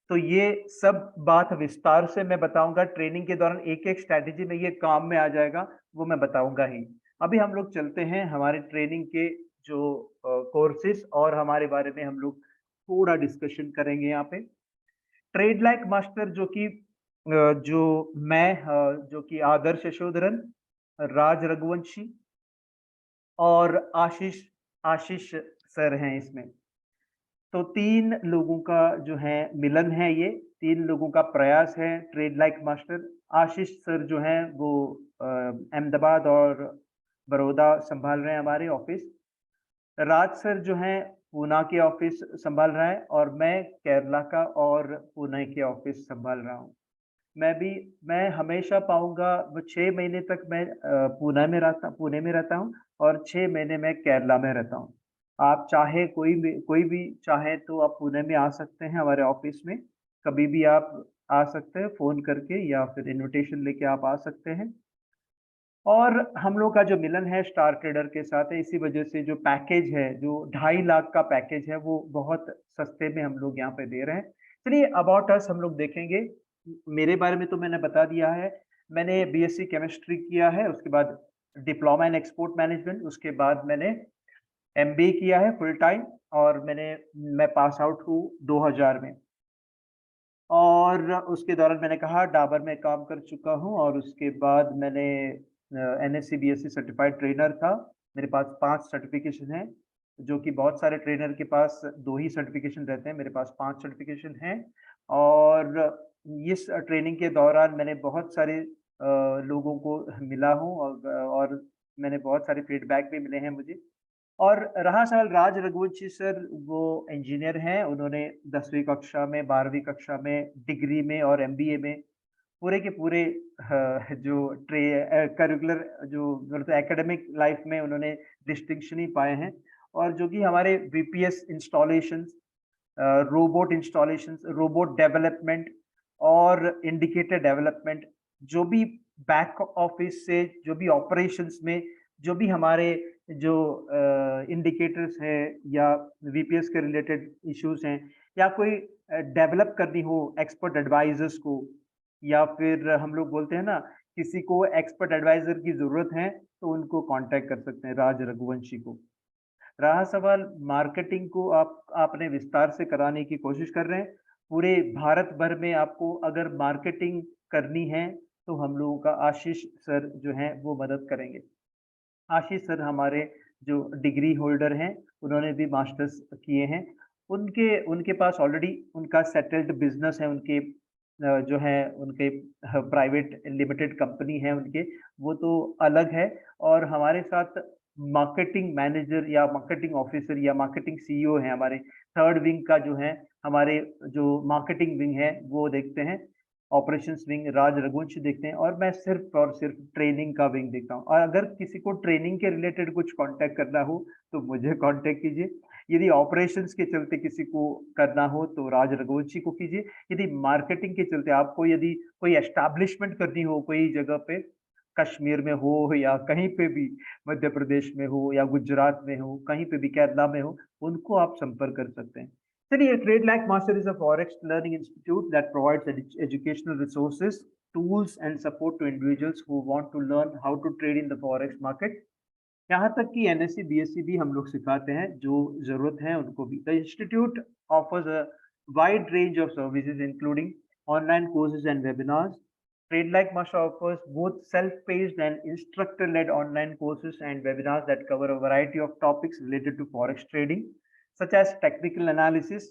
तो ये सब बात विस्तार से मैं बताऊंगा ट्रेनिंग के दौरान, एक एक स्ट्रैटेजी में ये काम में आ जाएगा, वो मैं बताऊंगा ही। अभी हम लोग चलते हैं हमारे ट्रेनिंग के जो कोर्सेस और हमारे बारे में हम लोग थोड़ा डिस्कशन करेंगे यहाँ पे। ट्रेड लाइक मास्टर जो मैं जो कि आदर्श यशोधरन, राज रघुवंशी और आशीष आशीष सर हैं इसमें। तो 3 लोगों का जो है मिलन है, ये 3 लोगों का प्रयास है ट्रेड लाइक मास्टर। आशीष सर जो हैं वो अहमदाबाद और बड़ौदा संभाल रहे हैं हमारे ऑफिस। राज सर जो हैं पूना के ऑफिस संभाल रहा है और मैं केरला का और पुणे के ऑफिस संभाल रहा हूँ। मैं हमेशा पाऊंगा वो 6 महीने तक मैं पुणे में रहता हूँ और 6 महीने मैं केरला में रहता हूँ। आप चाहे कोई भी चाहे तो आप पुणे में आ सकते हैं हमारे ऑफिस में, कभी भी आप आ सकते हैं फोन करके या फिर इनविटेशन लेके आप आ सकते हैं। और हम लोग का जो मिलन है स्टार ट्रेडर के साथ है, इसी वजह से जो पैकेज है, जो 2.5 लाख का पैकेज है, वो बहुत सस्ते में हम लोग यहाँ पे दे रहे हैं। चलिए अबाउट अस हम लोग देखेंगे। मेरे बारे में तो मैंने बता दिया है, मैंने बीएससी केमिस्ट्री किया है, उसके बाद डिप्लोमा इन एक्सपोर्ट मैनेजमेंट, उसके बाद मैंने एमबीए किया है फुल टाइम और मैं पास आउट हूँ 2000 में। और उसके दौरान मैंने कहा डाबर में काम कर चुका हूँ और उसके बाद मैंने एनएससी बीएससी सर्टिफाइड ट्रेनर था। मेरे पास 5 सर्टिफिकेशन है, जो कि बहुत सारे ट्रेनर के पास 2 ही सर्टिफिकेशन रहते हैं, मेरे पास 5 सर्टिफिकेशन हैं। और इस ट्रेनिंग के दौरान मैंने बहुत सारे लोगों को मिला हूँ और मैंने बहुत सारे फीडबैक भी मिले हैं मुझे। और रहा सवाल राज रघुवंशी सर, वो इंजीनियर हैं, उन्होंने 10वीं कक्षा में, 12वीं कक्षा में, डिग्री में और एमबीए में पूरे के पूरे जो करिकुलर जो मतलब एकेडमिक लाइफ में उन्होंने डिस्टिंक्शन ही पाए हैं। और जो कि हमारे VPS installations, robot installations, robot development और इंडिकेटर डेवलपमेंट, जो भी बैक ऑफिस से जो भी ऑपरेशंस में जो भी हमारे जो इंडिकेटर्स हैं या वीपीएस के रिलेटेड इश्यूज हैं, या कोई डेवलप करनी हो एक्सपर्ट एडवाइजर्स को, या फिर हम लोग बोलते हैं ना किसी को एक्सपर्ट एडवाइजर की जरूरत है तो उनको कांटेक्ट कर सकते हैं राज रघुवंशी को। रहा सवाल मार्केटिंग को आपने विस्तार से कराने की कोशिश कर रहे हैं। पूरे भारत भर में आपको अगर मार्केटिंग करनी है तो हम लोगों का आशीष सर जो हैं वो मदद करेंगे। आशीष सर हमारे जो डिग्री होल्डर हैं, उन्होंने भी मास्टर्स किए हैं, उनके उनके पास ऑलरेडी उनका सेटल्ड बिजनेस है, उनके जो है उनके प्राइवेट लिमिटेड कंपनी है उनके, वो तो अलग है। और हमारे साथ मार्केटिंग मैनेजर या मार्केटिंग ऑफिसर या मार्केटिंग सीईओ है, हमारे थर्ड विंग का जो है, हमारे जो मार्केटिंग विंग है वो देखते हैं, ऑपरेशंस विंग राज रघुवंशी देखते हैं, और मैं सिर्फ और सिर्फ ट्रेनिंग का विंग देखता हूँ। और अगर किसी को ट्रेनिंग के रिलेटेड कुछ कांटेक्ट करना हो तो मुझे कांटेक्ट कीजिए, यदि ऑपरेशंस के चलते किसी को करना हो तो राज रघुवंशी को कीजिए, यदि मार्केटिंग के चलते आपको यदि कोई एस्टैब्लिशमेंट करनी हो कोई जगह पे, कश्मीर में हो या कहीं पे भी, मध्य प्रदेश में हो या गुजरात में हो, कहीं पे भी केरला में हो, उनको आप संपर्क कर सकते हैं। चलिए, trade like master is a forex learning institute that provides educational resources, tools and support to individuals who want to learn how to trade in the forex market. यहाँ तक कि एनएससी बीएससी भी हम लोग सिखाते हैं, जो जरूरत है उनको भी। The institute offers a wide range of services including online courses and webinars. Trade Like Master offers both self-paced and instructor-led online courses and webinars that cover a variety of topics related to forex trading, such as technical analysis.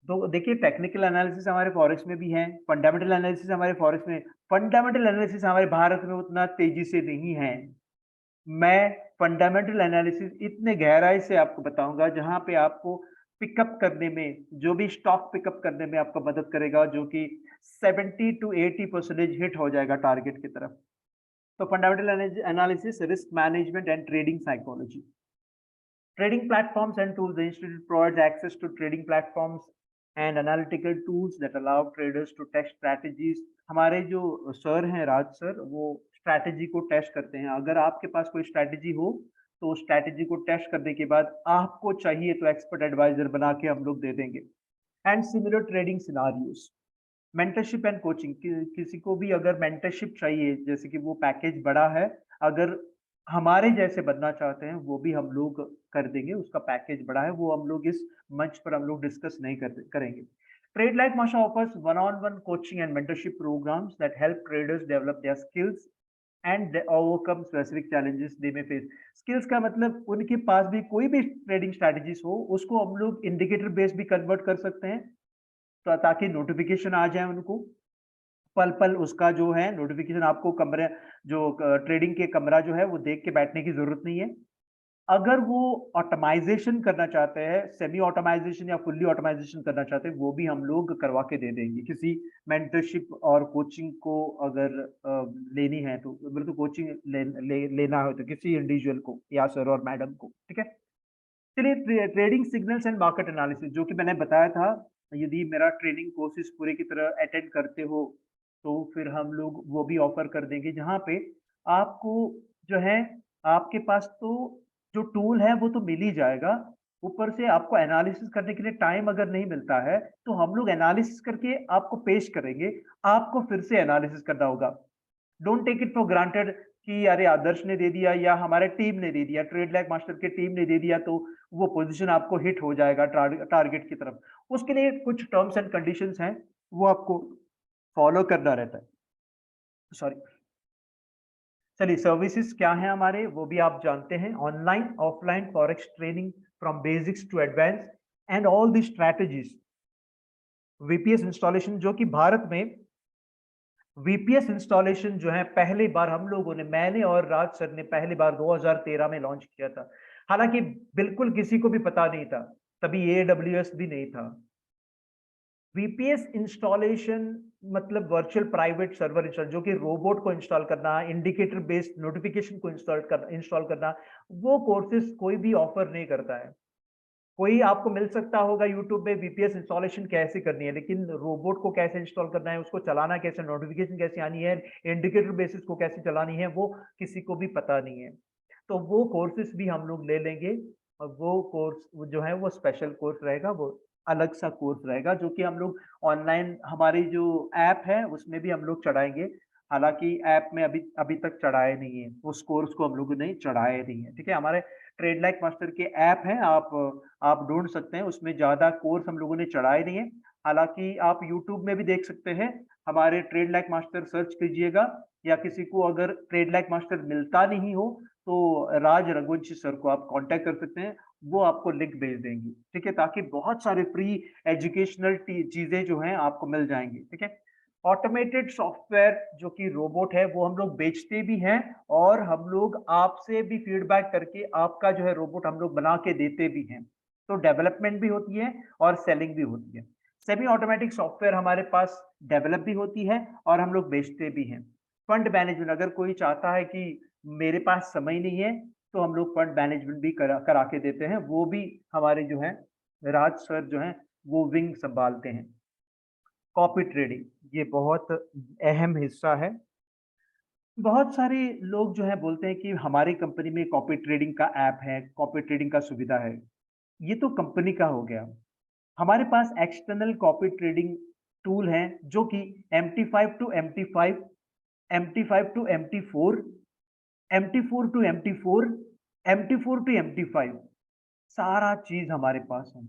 तो देखिए, technical analysis हमारे forex में भी है, fundamental analysis हमारे forex में, fundamental analysis हमारे भारत में उतना तेजी से नहीं है। मैं फंडामेंटल एनालिसिस इतने गहराई से आपको बताऊंगा जहां पे आपको पिकअप करने में, जो भी स्टॉक पिकअप करने में आपको मदद करेगा, जो कि 70 to 80% हिट हो जाएगा टारगेट की तरफ। तो fundamental analysis, risk management and trading psychology. Trading platforms and tools. The institute provides access to trading platforms and analytical tools that allow traders to test strategies. हमारे जो सर हैं राज sir, वो strategy को test करते हैं। अगर आपके पास कोई स्ट्रैटेजी हो तो स्ट्रैटेजी को टेस्ट करने के बाद आपको चाहिए तो एक्सपर्ट एडवाइजर बना के हम लोग दे देंगे। And similar trading scenarios, mentorship and coaching. किसी को भी अगर मेंटरशिप चाहिए, जैसे कि वो पैकेज बड़ा है, अगर हमारे जैसे बनना चाहते हैं वो भी हम लोग कर देंगे। उसका पैकेज बड़ा है, वो हम लोग इस मंच पर हम लोग डिस्कस नहीं करेंगे। Trade like master offers one-on-one coaching and mentorship programs that help traders develop their skills and overcome specific challenges they may face. Skills का मतलब उनके पास भी कोई भी ट्रेडिंग स्ट्रैटेजीज हो, उसको हम लोग इंडिकेटर बेस भी कन्वर्ट कर सकते हैं, तो ताकि नोटिफिकेशन आ जाए उनको पल पल। उसका जो है नोटिफिकेशन आपको कमरे, जो ट्रेडिंग के कमरा जो है वो देख के बैठने की जरूरत नहीं है। अगर वो ऑटोमाइजेशन करना चाहते हैं, सेमी ऑटोमाइजेशन या फुल्ली ऑटोमाइजेशन करना चाहते हैं, वो भी हम लोग करवा के दे देंगे। किसी मेंटरशिप और कोचिंग को अगर लेनी है तो मतलब तो कोचिंग लेना हो तो किसी इंडिविजुअल को या सर और मैडम को, ठीक है। चलिए, trading signals and market analysis, जो कि मैंने बताया था, यदि मेरा ट्रेनिंग कोर्सेज पूरे की तरह अटेंड करते हो तो फिर हम लोग वो भी ऑफर कर देंगे, जहाँ पे आपको जो है, आपके पास तो जो टूल है वो तो मिल ही जाएगा, ऊपर से आपको एनालिसिस करने के लिए टाइम अगर नहीं मिलता है तो हम लोग एनालिसिस करके आपको पेश करेंगे, आपको फिर से एनालिसिस करना होगा। Don't take it for granted कि अरे आदर्श ने दे दिया या हमारे टीम ने दे दिया, ट्रेड लाइक मास्टर की टीम ने दे दिया तो वो पोजीशन आपको हिट हो जाएगा टारगेट की तरफ। उसके लिए कुछ टर्म्स एंड कंडीशंस हैं, वो आपको फॉलो करना रहता है। सॉरी, चलिए, सर्विसेज क्या है हमारे वो भी आप जानते हैं। Online offline forex training from basics to advance and all the strategies. VPS installation, जो कि भारत में वीपीएस इंस्टॉलेशन जो है पहली बार हम लोगों ने, मैंने और राज सर ने पहली बार 2013 में लॉन्च किया था। हालांकि बिल्कुल किसी को भी पता नहीं था, तभी एडब्ल्यूएस भी नहीं था। वीपीएस इंस्टॉलेशन मतलब वर्चुअल प्राइवेट सर्वर इंस्टॉल, जो कि रोबोट को इंस्टॉल करना, इंडिकेटर बेस्ड नोटिफिकेशन को इंस्टॉल करना, वो कोर्सेज कोई भी ऑफर नहीं करता है। कोई आपको मिल सकता होगा यूट्यूब पे वीपीएस इंस्टॉलेशन कैसे करनी है, लेकिन रोबोट को कैसे इंस्टॉल करना है, उसको चलाना कैसे, नोटिफिकेशन कैसे आनी है, इंडिकेटर बेसिस को कैसे चलानी है, वो किसी को भी पता नहीं है। तो वो कोर्सेज भी हम लोग ले लेंगे, और वो कोर्स जो है वो स्पेशल कोर्स रहेगा, वो अलग सा कोर्स रहेगा, जो कि हम लोग ऑनलाइन हमारी जो ऐप है उसमें भी हम लोग चढ़ाएंगे। हालांकि ऐप में अभी अभी तक चढ़ाए नहीं है, उस कोर्स को हम लोगों ने चढ़ाए नहीं है, ठीक है। हमारे ट्रेड लाइक मास्टर के ऐप है, आप ढूंढ सकते हैं, उसमें ज्यादा कोर्स हम लोगों ने चढ़ाए नहीं है। हालांकि आप यूट्यूब में भी देख सकते हैं, हमारे ट्रेड लाइक मास्टर सर्च कीजिएगा, या किसी को अगर ट्रेड लाइक मास्टर मिलता नहीं हो तो राज रघुवंशी सर को आप कांटेक्ट कर सकते हैं, वो आपको लिंक भेज देंगे, ठीक है, ताकि बहुत सारे फ्री एजुकेशनल चीजें जो हैं आपको मिल जाएंगी, ठीक है। ऑटोमेटेड सॉफ्टवेयर जो कि रोबोट है, वो हम लोग बेचते भी हैं, और हम लोग आपसे भी फीडबैक करके आपका जो है रोबोट हम लोग बना के देते भी हैं। तो डेवलपमेंट भी होती है और सेलिंग भी होती है। सेमी ऑटोमेटिक सॉफ्टवेयर हमारे पास डेवलप भी होती है और हम लोग बेचते भी हैं। फंड मैनेजमेंट, अगर कोई चाहता है कि मेरे पास समय नहीं है, तो हम लोग फंड मैनेजमेंट भी करा के देते हैं, वो भी हमारे जो है राज सर जो है वो विंग संभालते हैं। कॉपी ट्रेडिंग, ये बहुत अहम हिस्सा है। बहुत सारे लोग जो है बोलते हैं कि हमारी कंपनी में कॉपी ट्रेडिंग का ऐप है, कॉपी ट्रेडिंग का सुविधा है। ये तो कंपनी का हो गया। हमारे पास एक्सटर्नल कॉपी ट्रेडिंग टूल है, जो कि MT5 to MT5, MT5 to MT4, MT4 to MT4, MT4 to MT5, सारा चीज हमारे पास है।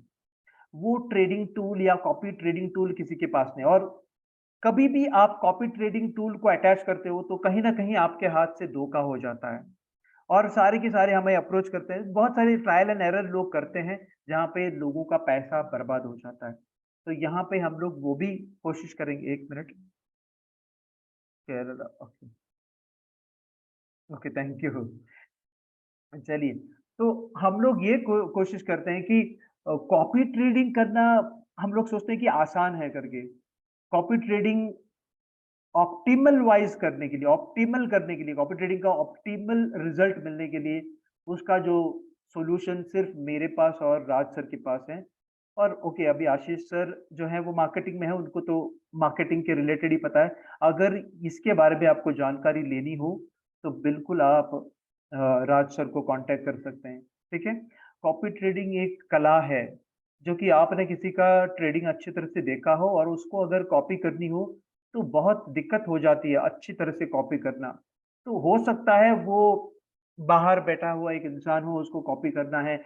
वो ट्रेडिंग टूल या कॉपी ट्रेडिंग टूल किसी के पास नहीं। और कभी भी आप कॉपी ट्रेडिंग टूल को अटैच करते हो तो कहीं ना कहीं आपके हाथ से धोखा हो जाता है, और सारे के सारे हमें अप्रोच करते हैं। बहुत सारे ट्रायल एंड एरर लोग करते हैं, जहाँ पे लोगों का पैसा बर्बाद हो जाता है। तो यहाँ पे हम लोग वो भी कोशिश करेंगे। एक minute, Kerala, okay okay, thank you. चलिए, तो हम लोग ये कोशिश करते हैं कि कॉपी ट्रेडिंग करना हम लोग सोचते हैं कि आसान है करके। कॉपी ट्रेडिंग ऑप्टिमल करने के लिए कॉपी ट्रेडिंग का ऑप्टिमल रिजल्ट मिलने के लिए उसका जो सॉल्यूशन सिर्फ मेरे पास और राज सर के पास है। और ओके, अभी आशीष सर जो है वो मार्केटिंग में है, उनको तो मार्केटिंग के रिलेटेड ही पता है। अगर इसके बारे में आपको जानकारी लेनी हो तो बिल्कुल आप राज सर को कांटेक्ट कर सकते हैं। ठीक है, कॉपी ट्रेडिंग एक कला है जो कि आपने किसी का ट्रेडिंग अच्छी तरह से देखा हो और उसको अगर कॉपी करनी हो तो बहुत दिक्कत हो जाती है अच्छी तरह से कॉपी करना। तो हो सकता है वो बाहर बैठा हुआ एक इंसान हो, उसको कॉपी करना है।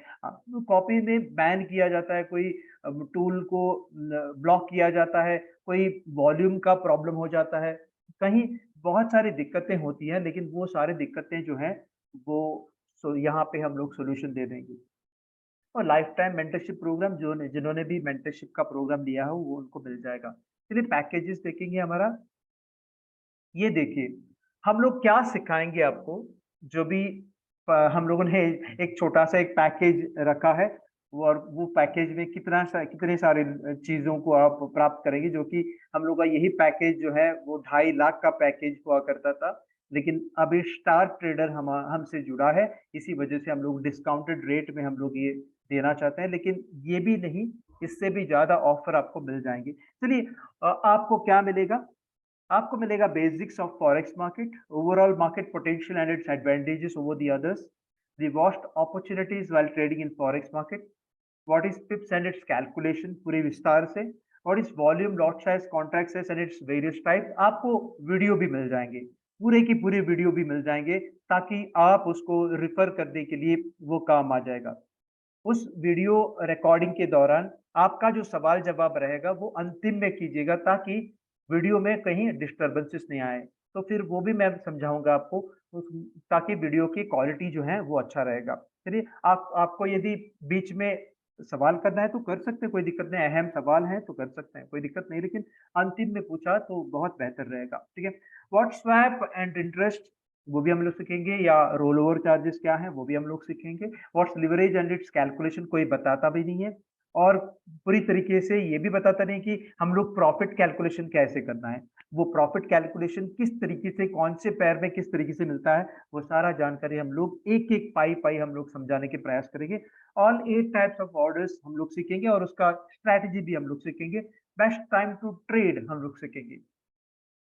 कॉपी में बैन किया जाता है, कोई टूल को ब्लॉक किया जाता है, कोई वॉल्यूम का प्रॉब्लम हो जाता है, कहीं बहुत सारी दिक्कतें होती हैं, लेकिन वो सारी दिक्कतें जो हैं वो यहाँ पे हम लोग सॉल्यूशन दे देंगे। और लाइफ टाइम मेंटरशिप प्रोग्राम जो जिन्होंने भी मेंटरशिप का प्रोग्राम लिया हो वो उनको मिल जाएगा। चलिए पैकेजेस देखेंगे हमारा। ये देखिए, हम लोग क्या सिखाएंगे आपको, जो भी हम लोगों ने एक छोटा सा एक पैकेज रखा है और वो पैकेज में कितने सारे चीजों को आप प्राप्त करेंगे, जो कि हम लोग का यही पैकेज जो है वो 2.5 लाख का पैकेज हुआ करता था। लेकिन अभी स्टार ट्रेडर हमसे जुड़ा है, इसी वजह से हम लोग डिस्काउंटेड रेट में हम लोग ये देना चाहते हैं। लेकिन ये भी नहीं, इससे भी ज्यादा ऑफर आपको मिल जाएंगे। चलिए, आपको क्या मिलेगा? आपको मिलेगा basics of forex market, overall market potential and its advantages over the others, the vast opportunities while trading in forex market, what is पिप्स and it's calculation पूरे विस्तार से, what is volume, lot size, contract size and its various type. आपको video भी मिल जाएंगे, पूरे की पूरी video भी मिल जाएंगे, ताकि आप उसको रिफर करने के लिए वो काम आ जाएगा। उस वीडियो रिकॉर्डिंग के दौरान आपका जो सवाल जवाब रहेगा वो अंतिम में कीजिएगा, ताकि वीडियो में कहीं डिस्टरबेंसेस नहीं आए। तो फिर वो भी मैं समझाऊंगा आपको, ताकि वीडियो की क्वालिटी जो है वो अच्छा रहेगा। चलिए, आपको यदि बीच में सवाल करना है तो कर सकते हैं, कोई दिक्कत नहीं। अहम सवाल है तो कर सकते हैं, कोई दिक्कत नहीं, लेकिन अंतिम में पूछा तो बहुत बेहतर रहेगा। ठीक है, व्हाट स्वैप एंड इंटरेस्ट वो भी हम लोग सीखेंगे, या रोल ओवर चार्जेस क्या है वो भी हम लोग सीखेंगे। What's leverage and it's calculation कोई बताता भी नहीं है, और पूरी तरीके से ये भी बताता नहीं कि हम लोग प्रॉफिट कैलकुलेशन कैसे करना है। वो प्रॉफिट कैलकुलेशन किस तरीके से, कौन से पैर में किस तरीके से मिलता है, वो सारा जानकारी हम लोग एक एक पाई पाई हम लोग समझाने के प्रयास करेंगे। ऑल 8 टाइप्स ऑफ ऑर्डर्स हम लोग सीखेंगे और उसका स्ट्रैटेजी भी हम लोग सीखेंगे। बेस्ट टाइम टू ट्रेड हम लोग सीखेंगे।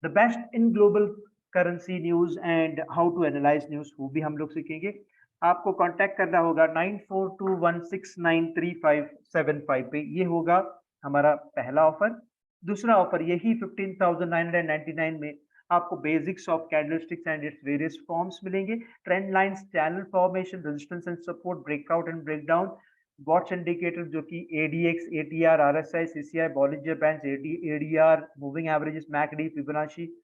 The best in global currency news and how to analyse news वो भी हम लोग सीखेंगे। आपको कांटेक्ट करना होगा 9421693575 पे, ये होगा हमारा पहला ऑफर। दूसरा ऑफर यही 15,999 में आपको basics of candlesticks and its various forms मिलेंगे, trend lines, channel formation, resistance and support, breakout and breakdown, watch indicator जो कि ADX, ATR, RSI, CCI, Bollinger bands, ADR, moving averages, MACD, Fibonacci,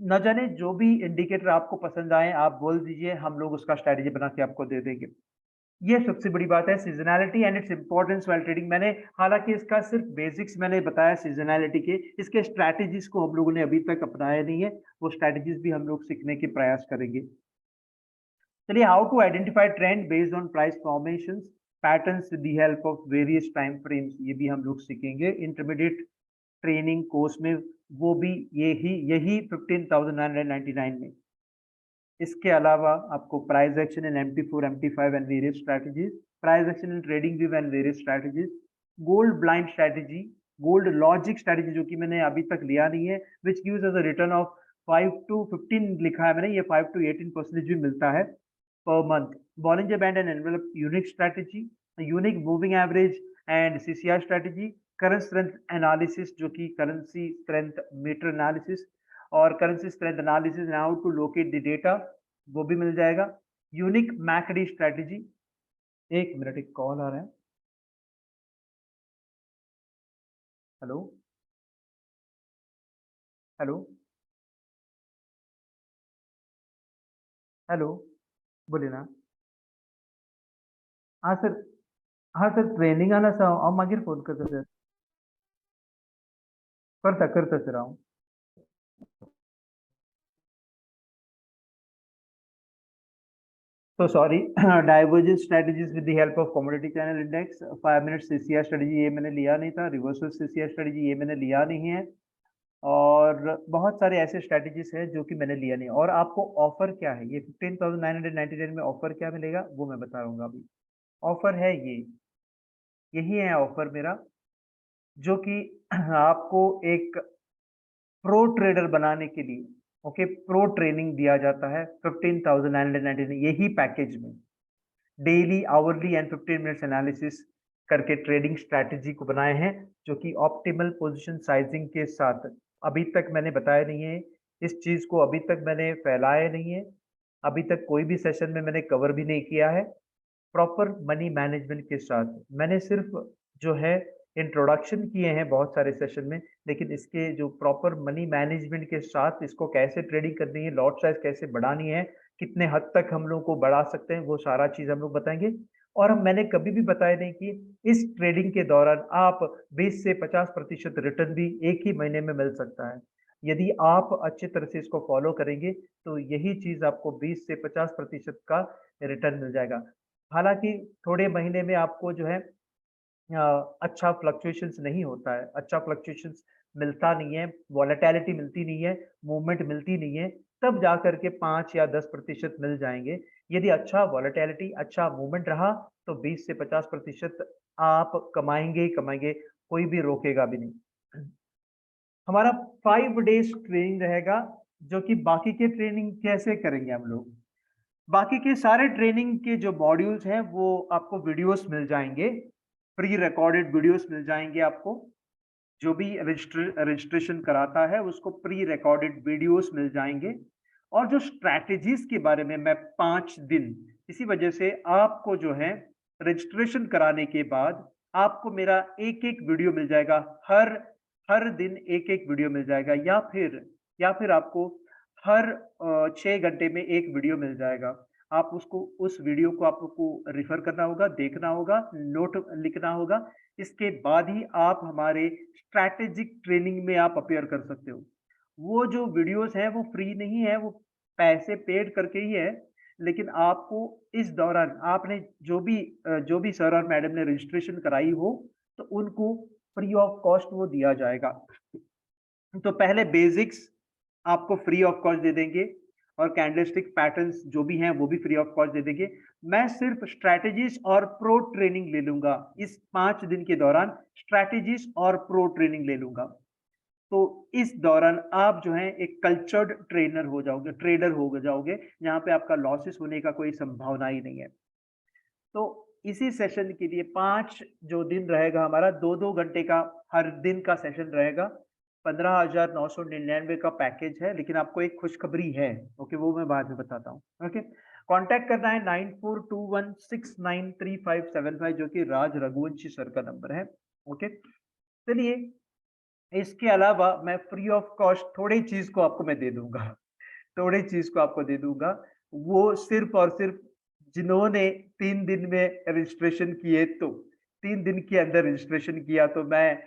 न जाने जो भी इंडिकेटर आपको पसंद आए आप बोल दीजिए, हम लोग उसका स्ट्रेटेजी बना के आपको दे देंगे। ये सबसे बड़ी बात है, seasonality and its importance while trading. मैंने हालांकि इसका सिर्फ बेसिक्स मैंने बताया सीजनैलिटी के, इसके स्ट्रैटेजीज को हम लोगों ने अभी तक अपनाया नहीं है, वो स्ट्रैटेजीज भी हम लोग सीखने के प्रयास करेंगे। चलिए, how to identify trend based on price formations, patterns with the help of various time frames, ये भी हम लोग सीखेंगे इंटरमीडिएट ट्रेनिंग कोर्स में, वो भी यही 15,999 में। इसके अलावा आपको price action in MT4 MT5 and various strategies, price action in trading view and various strategies, gold blind strategy, gold logic strategy जो कि मैंने अभी तक लिया नहीं है, which gives us a return of 5 to 15 लिखा है मैंने, ये 5 to 18% भी मिलता है per month. Bollinger Band and Envelope Unique Strategy, Unique Moving Average and CCR Strategy, Current Strength Analysis जो कि Currency Strength Meter Analysis और Currency Strength Analysis and how to locate the data वो भी मिल जाएगा। Unique MACD Strategy, एक minute, एक call आ रहा है। हेलो हेलो हेलो, बोलिए ना। हाँ सर, हाँ सर, ट्रेनिंग आला हांव मागीर फोन करता सर, करता सर हांव। तो sorry, divergence strategies with the help of commodity channel index, 5 minute CCR strategy ये मैंने लिया नहीं था, रिवर्सल सीसीआर स्ट्रेटजी ये मैंने लिया नहीं है, और बहुत सारे ऐसे स्ट्रेटजीज हैं जो कि मैंने लिया नहीं। और आपको ऑफर क्या है, ये 15,999 में ऑफर क्या मिलेगा वो मैं बता रहा अभी। ऑफर है ये, यही है ऑफर मेरा, जो कि आपको एक प्रो ट्रेडर बनाने के लिए, ओके, प्रो ट्रेनिंग दिया जाता है 15,999 यही पैकेज में। Daily, hourly and 15 minutes analysis करके ट्रेडिंग स्ट्रैटेजी को बनाए हैं, जो कि ऑप्टिमल पोजीशन साइजिंग के साथ। अभी तक मैंने बताया नहीं है इस चीज को, अभी तक मैंने फैलाया नहीं है, अभी तक कोई भी सेशन में मैंने कवर भी नहीं किया है। प्रॉपर मनी मैनेजमेंट के साथ मैंने सिर्फ जो है इंट्रोडक्शन किए हैं बहुत सारे सेशन में, लेकिन इसके जो प्रॉपर मनी मैनेजमेंट के साथ इसको कैसे ट्रेडिंग करनी है, लॉट साइज कैसे बढ़ानी है, कितने हद तक हम लोग को बढ़ा सकते हैं, वो सारा चीज हम लोग बताएंगे। और मैंने कभी भी बताया नहीं कि इस ट्रेडिंग के दौरान आप 20 से 50% रिटर्न भी एक ही महीने में मिल सकता है। यदि आप अच्छी तरह से इसको फॉलो करेंगे तो यही चीज आपको 20 से 50% का रिटर्न मिल जाएगा। हालांकि थोड़े महीने में आपको जो है अच्छा फ्लक्चुएशंस नहीं होता है, अच्छा फ्लक्चुएशंस मिलता नहीं है, वॉलेटिलिटी मिलती नहीं है, मूवमेंट मिलती नहीं है, तब जाकर के 5 या 10% मिल जाएंगे। यदि अच्छा वॉलेटिलिटी, अच्छा मूवमेंट रहा तो 20 से 50% आप कमाएंगे ही कमाएंगे, कोई भी रोकेगा भी नहीं। हमारा 5 डेज ट्रेनिंग रहेगा, जो कि बाकी के ट्रेनिंग कैसे करेंगे हम लोग, बाकी के सारे ट्रेनिंग के जो मॉड्यूल्स हैं वो आपको वीडियोस मिल जाएंगे, प्री रिकॉर्डेड वीडियोस मिल जाएंगे आपको। जो भी रजिस्ट्रेशन कराता है उसको प्री रिकॉर्डेड वीडियोस मिल जाएंगे। और जो स्ट्रैटेजीज के बारे में मैं 5 दिन, इसी वजह से आपको जो है रजिस्ट्रेशन कराने के बाद आपको मेरा एक एक वीडियो मिल जाएगा, हर हर दिन एक एक वीडियो मिल जाएगा, या फिर आपको हर 6 घंटे में एक वीडियो मिल जाएगा। आप उसको, उस वीडियो को आपको रिफर करना होगा, देखना होगा, नोट लिखना होगा, इसके बाद ही आप हमारे स्ट्रैटेजिक ट्रेनिंग में आप अपीयर कर सकते हो। वो जो वीडियोस हैं वो फ्री नहीं है, वो पैसे पेड करके ही है, लेकिन आपको इस दौरान आपने जो भी सर और मैडम ने रजिस्ट्रेशन कराई हो तो उनको फ्री ऑफ कॉस्ट वो दिया जाएगा। तो पहले बेसिक्स आपको फ्री ऑफ कॉस्ट दे देंगे, और कैंडलस्टिक पैटर्न्स जो भी हैं वो भी फ्री ऑफ कॉस्ट दे देंगे। मैं सिर्फ स्ट्रैटेजीज और प्रो ट्रेनिंग ले लूंगा इस 5 दिन के दौरान, स्ट्रैटेजीज और प्रो ट्रेनिंग ले लूंगा। तो इस दौरान आप जो है एक कल्चर्ड ट्रेनर हो जाओगे, ट्रेडर हो जाओगे, जहां पे आपका लॉसेस होने का कोई संभावना ही नहीं है। तो इसी सेशन के लिए 5 जो दिन रहेगा हमारा, 2-2 घंटे का हर दिन का सेशन रहेगा। 15,999 का पैकेज है, लेकिन आपको एक खुशखबरी है, ओके, वो मैं बाद में बताता हूँ। ओके, कांटेक्ट करना है 9421693575, जो कि राज रघुवंशी सर का नंबर है। ओके, चलिए, इसके अलावा मैं फ्री ऑफ कॉस्ट थोड़ी चीज को आपको मैं दे दूंगा, थोड़ी चीज को आपको दे दूंगा। वो सिर्फ और सिर्फ जिन्होंने 3 दिन में रजिस्ट्रेशन किए, तो 3 दिन के अंदर रजिस्ट्रेशन किया, तो मैं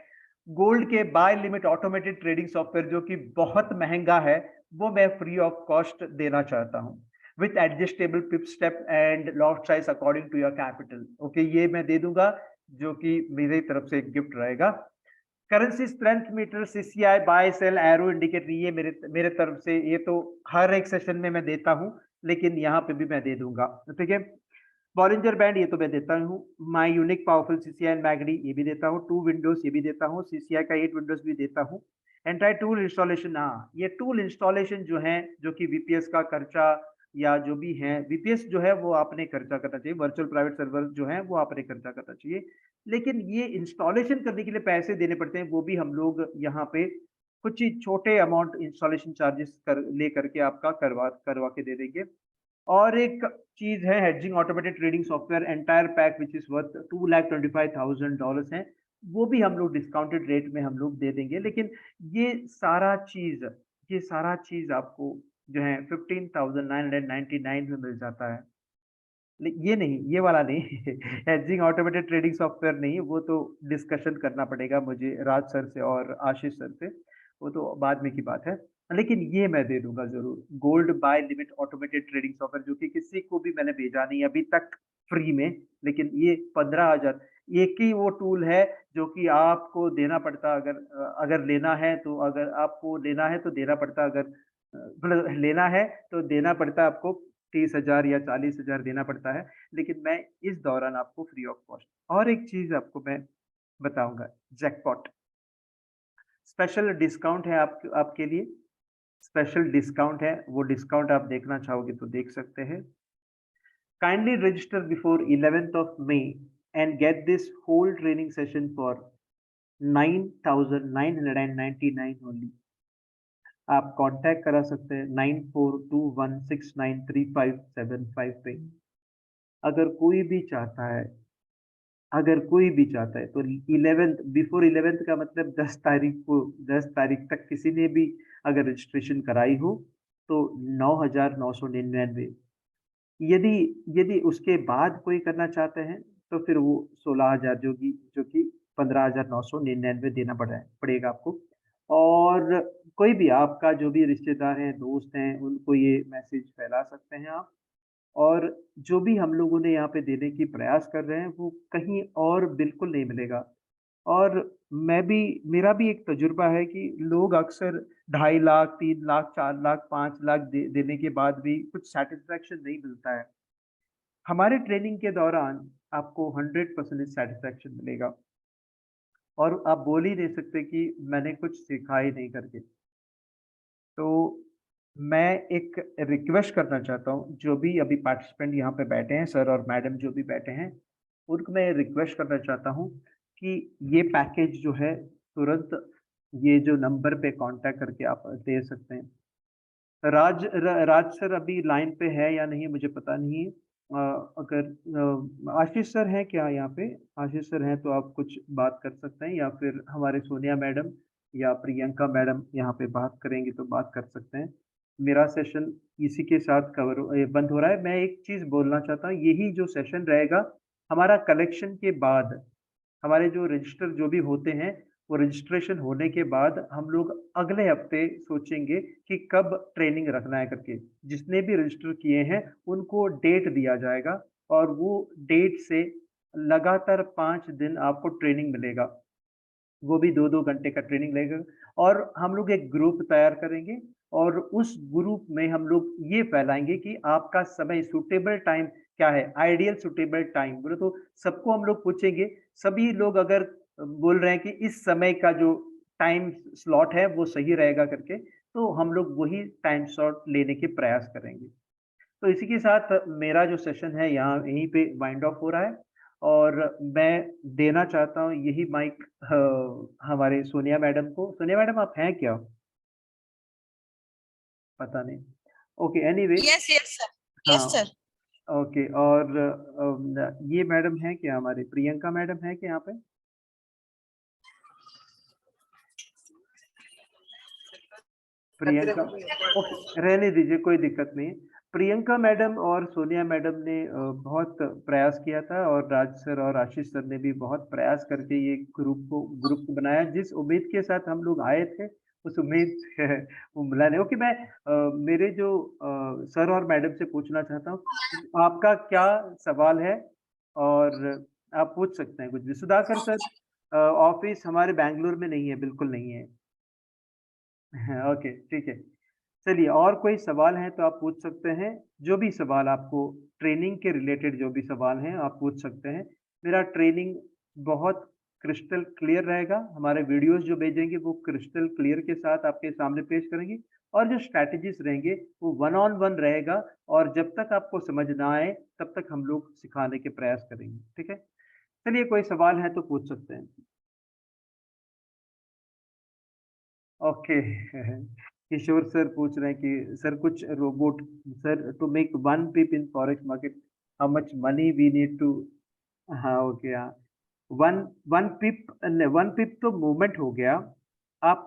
गोल्ड के buy limit automated trading software, जो कि बहुत महंगा है, वो मैं फ्री ऑफ कॉस्ट देना चाहता हूँ, with adjustable pip step and lot size according to your capital. Okay, ये मैं दे दूंगा, जो कि मेरी तरफ से एक गिफ्ट रहेगा। Currency strength meter, CCI, buy sell, arrow indicator, ये मेरे तरफ से, ये तो हर एक सेशन में मैं देता हूं, लेकिन यहाँ पे भी मैं दे दूंगा, ठीक है। बॉलिंजर बैंड ये तो मैं देता हूँ, माई यूनिक पावरफुल सीसीआई एंड मैगडी ये भी देता हूँ, 2 विंडोज ये भी देता हूँ, सीसीआई का 8 विंडोज भी देता हूँ। एंटायर टूल इंस्टॉलेशन, हाँ, ये टूल इंस्टॉलेशन जो है, जो कि वीपीएस का खर्चा या जो भी है, वीपीएस जो है वो आपने खर्चा करना चाहिए, वर्चुअल प्राइवेट सर्वर जो है वो आपने खर्चा करना चाहिए, लेकिन ये इंस्टॉलेशन करने के लिए पैसे देने पड़ते हैं, वो भी हम लोग यहाँ पे कुछ ही छोटे अमाउंट इंस्टॉलेशन चार्जेस ले करके आपका करवा के दे देंगे। और एक चीज है hedging automated trading software, entire pack which is worth $225,000 है, वो भी हम लोग डिस्काउंटेड रेट में हम लोग दे देंगे। लेकिन ये सारा चीज आपको जो है 15,999 में मिल जाता है। ये नहीं, ये वाला नहीं हेजिंग ऑटोमेटेड ट्रेडिंग सॉफ्टवेयर नहीं, वो तो डिस्कशन करना पड़ेगा मुझे राज सर से और आशीष सर से, वो तो बाद में की बात है। लेकिन ये मैं दे दूंगा जरूर, gold buy limit automated trading software, जो कि किसी को भी मैंने भेजा नहीं अभी तक फ्री में, लेकिन ये 15,000 एक ही वो टूल है जो कि आपको देना पड़ता, अगर लेना है तो, अगर आपको लेना है तो देना पड़ता, अगर मतलब लेना है तो देना पड़ता है आपको 30,000 या 40,000 देना पड़ता है, लेकिन मैं इस दौरान आपको फ्री ऑफ कॉस्ट। और एक चीज आपको मैं बताऊंगा, जैकपॉट स्पेशल डिस्काउंट है आपके लिए, स्पेशल डिस्काउंट है, वो डिस्काउंट आप देखना चाहोगे तो देख सकते हैं। Kindly register before 11th of May and get this whole training session for 9,999 only। आप कांटेक्ट करा सकते हैं 9421693575 पे। अगर कोई भी चाहता है, अगर कोई भी चाहता है तो 11th बिफोर 11th का मतलब 10 तारीख तक किसी ने भी अगर रजिस्ट्रेशन कराई हो तो 9,999। यदि यदि उसके बाद कोई करना चाहते हैं तो फिर वो 16,000 जो कि 15,999 देना पड़ेगा आपको। और कोई भी आपका जो भी रिश्तेदार हैं, दोस्त हैं, उनको ये मैसेज फैला सकते हैं आप। और जो भी हम लोगों ने यहाँ पे देने की प्रयास कर रहे हैं, वो कहीं और बिल्कुल नहीं मिलेगा। और मेरा भी एक तजुर्बा है कि लोग अक्सर 2.5 लाख, 3 लाख, 4 लाख, 5 लाख देने के बाद भी कुछ सैटिस्फैक्शन नहीं मिलता है। हमारे ट्रेनिंग के दौरान आपको 100% सैटिस्फैक्शन मिलेगा और आप बोल ही नहीं सकते कि मैंने कुछ सीखा ही नहीं करके। तो मैं एक रिक्वेस्ट करना चाहता हूँ, जो भी अभी पार्टिसिपेंट यहाँ पे बैठे हैं, सर और मैडम जो भी बैठे हैं, उनको मैं रिक्वेस्ट करना चाहता हूँ कि ये पैकेज जो है तुरंत ये जो नंबर पे कांटेक्ट करके आप दे सकते हैं। राज सर अभी लाइन पे है या नहीं मुझे पता नहीं है। अगर आशीष सर हैं क्या यहाँ पे? आशीष सर हैं तो आप कुछ बात कर सकते हैं, या फिर हमारे सोनिया मैडम या प्रियंका मैडम यहाँ पे बात करेंगी तो बात कर सकते हैं। मेरा सेशन इसी के साथ बंद हो रहा है। मैं एक चीज बोलना चाहता हूँ, यही जो सेशन रहेगा हमारा कलेक्शन के बाद, हमारे जो रजिस्टर जो भी होते हैं, वो रजिस्ट्रेशन होने के बाद हम लोग अगले हफ्ते सोचेंगे कि कब ट्रेनिंग रखना है करके। जिसने भी रजिस्टर किए हैं उनको डेट दिया जाएगा और वो डेट से लगातार 5 दिन आपको ट्रेनिंग मिलेगा। वो भी 2-2 घंटे का ट्रेनिंग लगेगा और हम लोग एक ग्रुप तैयार करेंगे और उस ग्रुप में हम लोग ये फैलाएँगे कि आपका समय सूटेबल टाइम क्या है, आइडियल सूटेबल टाइम बोले तो सबको हम लोग पूछेंगे। सभी लोग अगर बोल रहे हैं कि इस समय का जो टाइम स्लॉट है वो सही रहेगा करके, तो हम लोग वही टाइम स्लॉट लेने के प्रयास करेंगे। तो इसी के साथ मेरा जो सेशन है यहाँ यहीं पे वाइंड ऑफ हो रहा है और मैं देना चाहता हूँ यही माइक हमारे सोनिया मैडम को। सोनिया मैडम आप हैं क्या? पता नहीं। Okay anyway. Yes yes sir, हाँ, यस सर। ओके। और ये मैडम है क्या, हमारी प्रियंका मैडम है क्या यहाँ पे? प्रियंका, ओके रहने दीजिए, कोई दिक्कत नहीं है। प्रियंका मैडम और सोनिया मैडम ने बहुत प्रयास किया था और राज सर और आशीष सर ने भी बहुत प्रयास करके ये ग्रुप को बनाया। जिस उम्मीद के साथ हम लोग आए थे उस उम्मीद वो मिला नहीं। ओके, मैं मेरे जो सर और मैडम से पूछना चाहता हूँ आपका क्या सवाल है और आप पूछ सकते हैं कुछ भी। सुधाकर सर ऑफिस हमारे बैंगलोर में नहीं है, बिल्कुल नहीं है। हाँ, ओके ठीक है। चलिए, और कोई सवाल है तो आप पूछ सकते हैं। जो भी सवाल आपको ट्रेनिंग के रिलेटेड जो भी सवाल हैं आप पूछ सकते हैं। मेरा ट्रेनिंग बहुत क्रिस्टल क्लियर रहेगा। हमारे वीडियोस जो भेजेंगे वो क्रिस्टल क्लियर के साथ आपके सामने पेश करेंगे और जो स्ट्रैटेजीज रहेंगे वो वन ऑन वन रहेगा और जब तक आपको समझ ना आए तब तक हम लोग सिखाने के प्रयास करेंगे। ठीक है, चलिए कोई सवाल है तो पूछ सकते हैं। ओके किशोर सर पूछ रहे हैं कि सर कुछ robot, sir to make one pip in forex market how much money we need to. हाँ ओके, हाँ वन वन पिप तो मूवमेंट हो गया। आप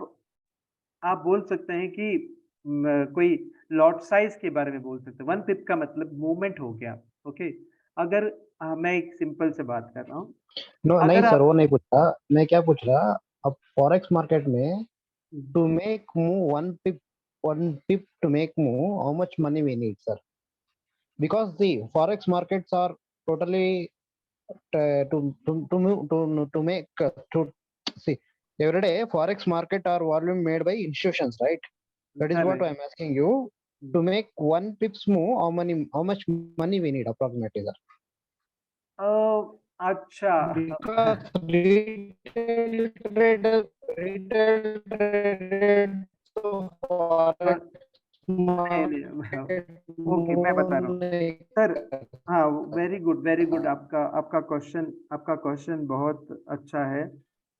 आप बोल सकते हैं कि कोई लॉट साइज के बारे में बोल सकते हैं। वन पिप का मतलब मूवमेंट हो गया। ओके, अगर मैं एक सिंपल से बात कर रहा हूँ, नो नहीं अगर सर, आप वो नहीं पूछ रहा। मैं क्या पूछ रहा, अब फॉरेक्स मार्केट में to make move one pip one pip to make move, how much money we need, sir? Because the forex markets are totally to make to see every day forex market are volume made by institutions, right? That is what Correct. I'm asking you. To make one pips move, how much money we need approximately, sir? अच्छा Because retail trader so forex नहीं नहीं, okay मैं बता रहा हूँ market sir. हाँ, very good, आपका question बहुत अच्छा है।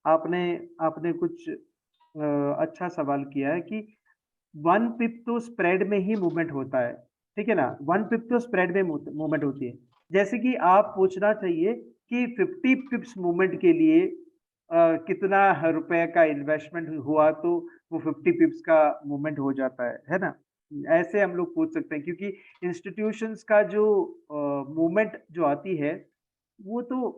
आपने आपने कुछ अच्छा सवाल किया है कि वन पिप तो स्प्रेड में ही मूवमेंट होता है, ठीक है ना? वन पिप तो स्प्रेड में मूवमेंट होती है। जैसे कि आप पूछना चाहिए कि 50 पिप्स मूवमेंट के लिए कितना रुपए का इन्वेस्टमेंट हुआ तो वो 50 पिप्स का मूवमेंट हो जाता है ना? ऐसे हम लोग पूछ सकते हैं क्योंकि इंस्टीट्यूशंस का जो मूवमेंट जो आती है वो तो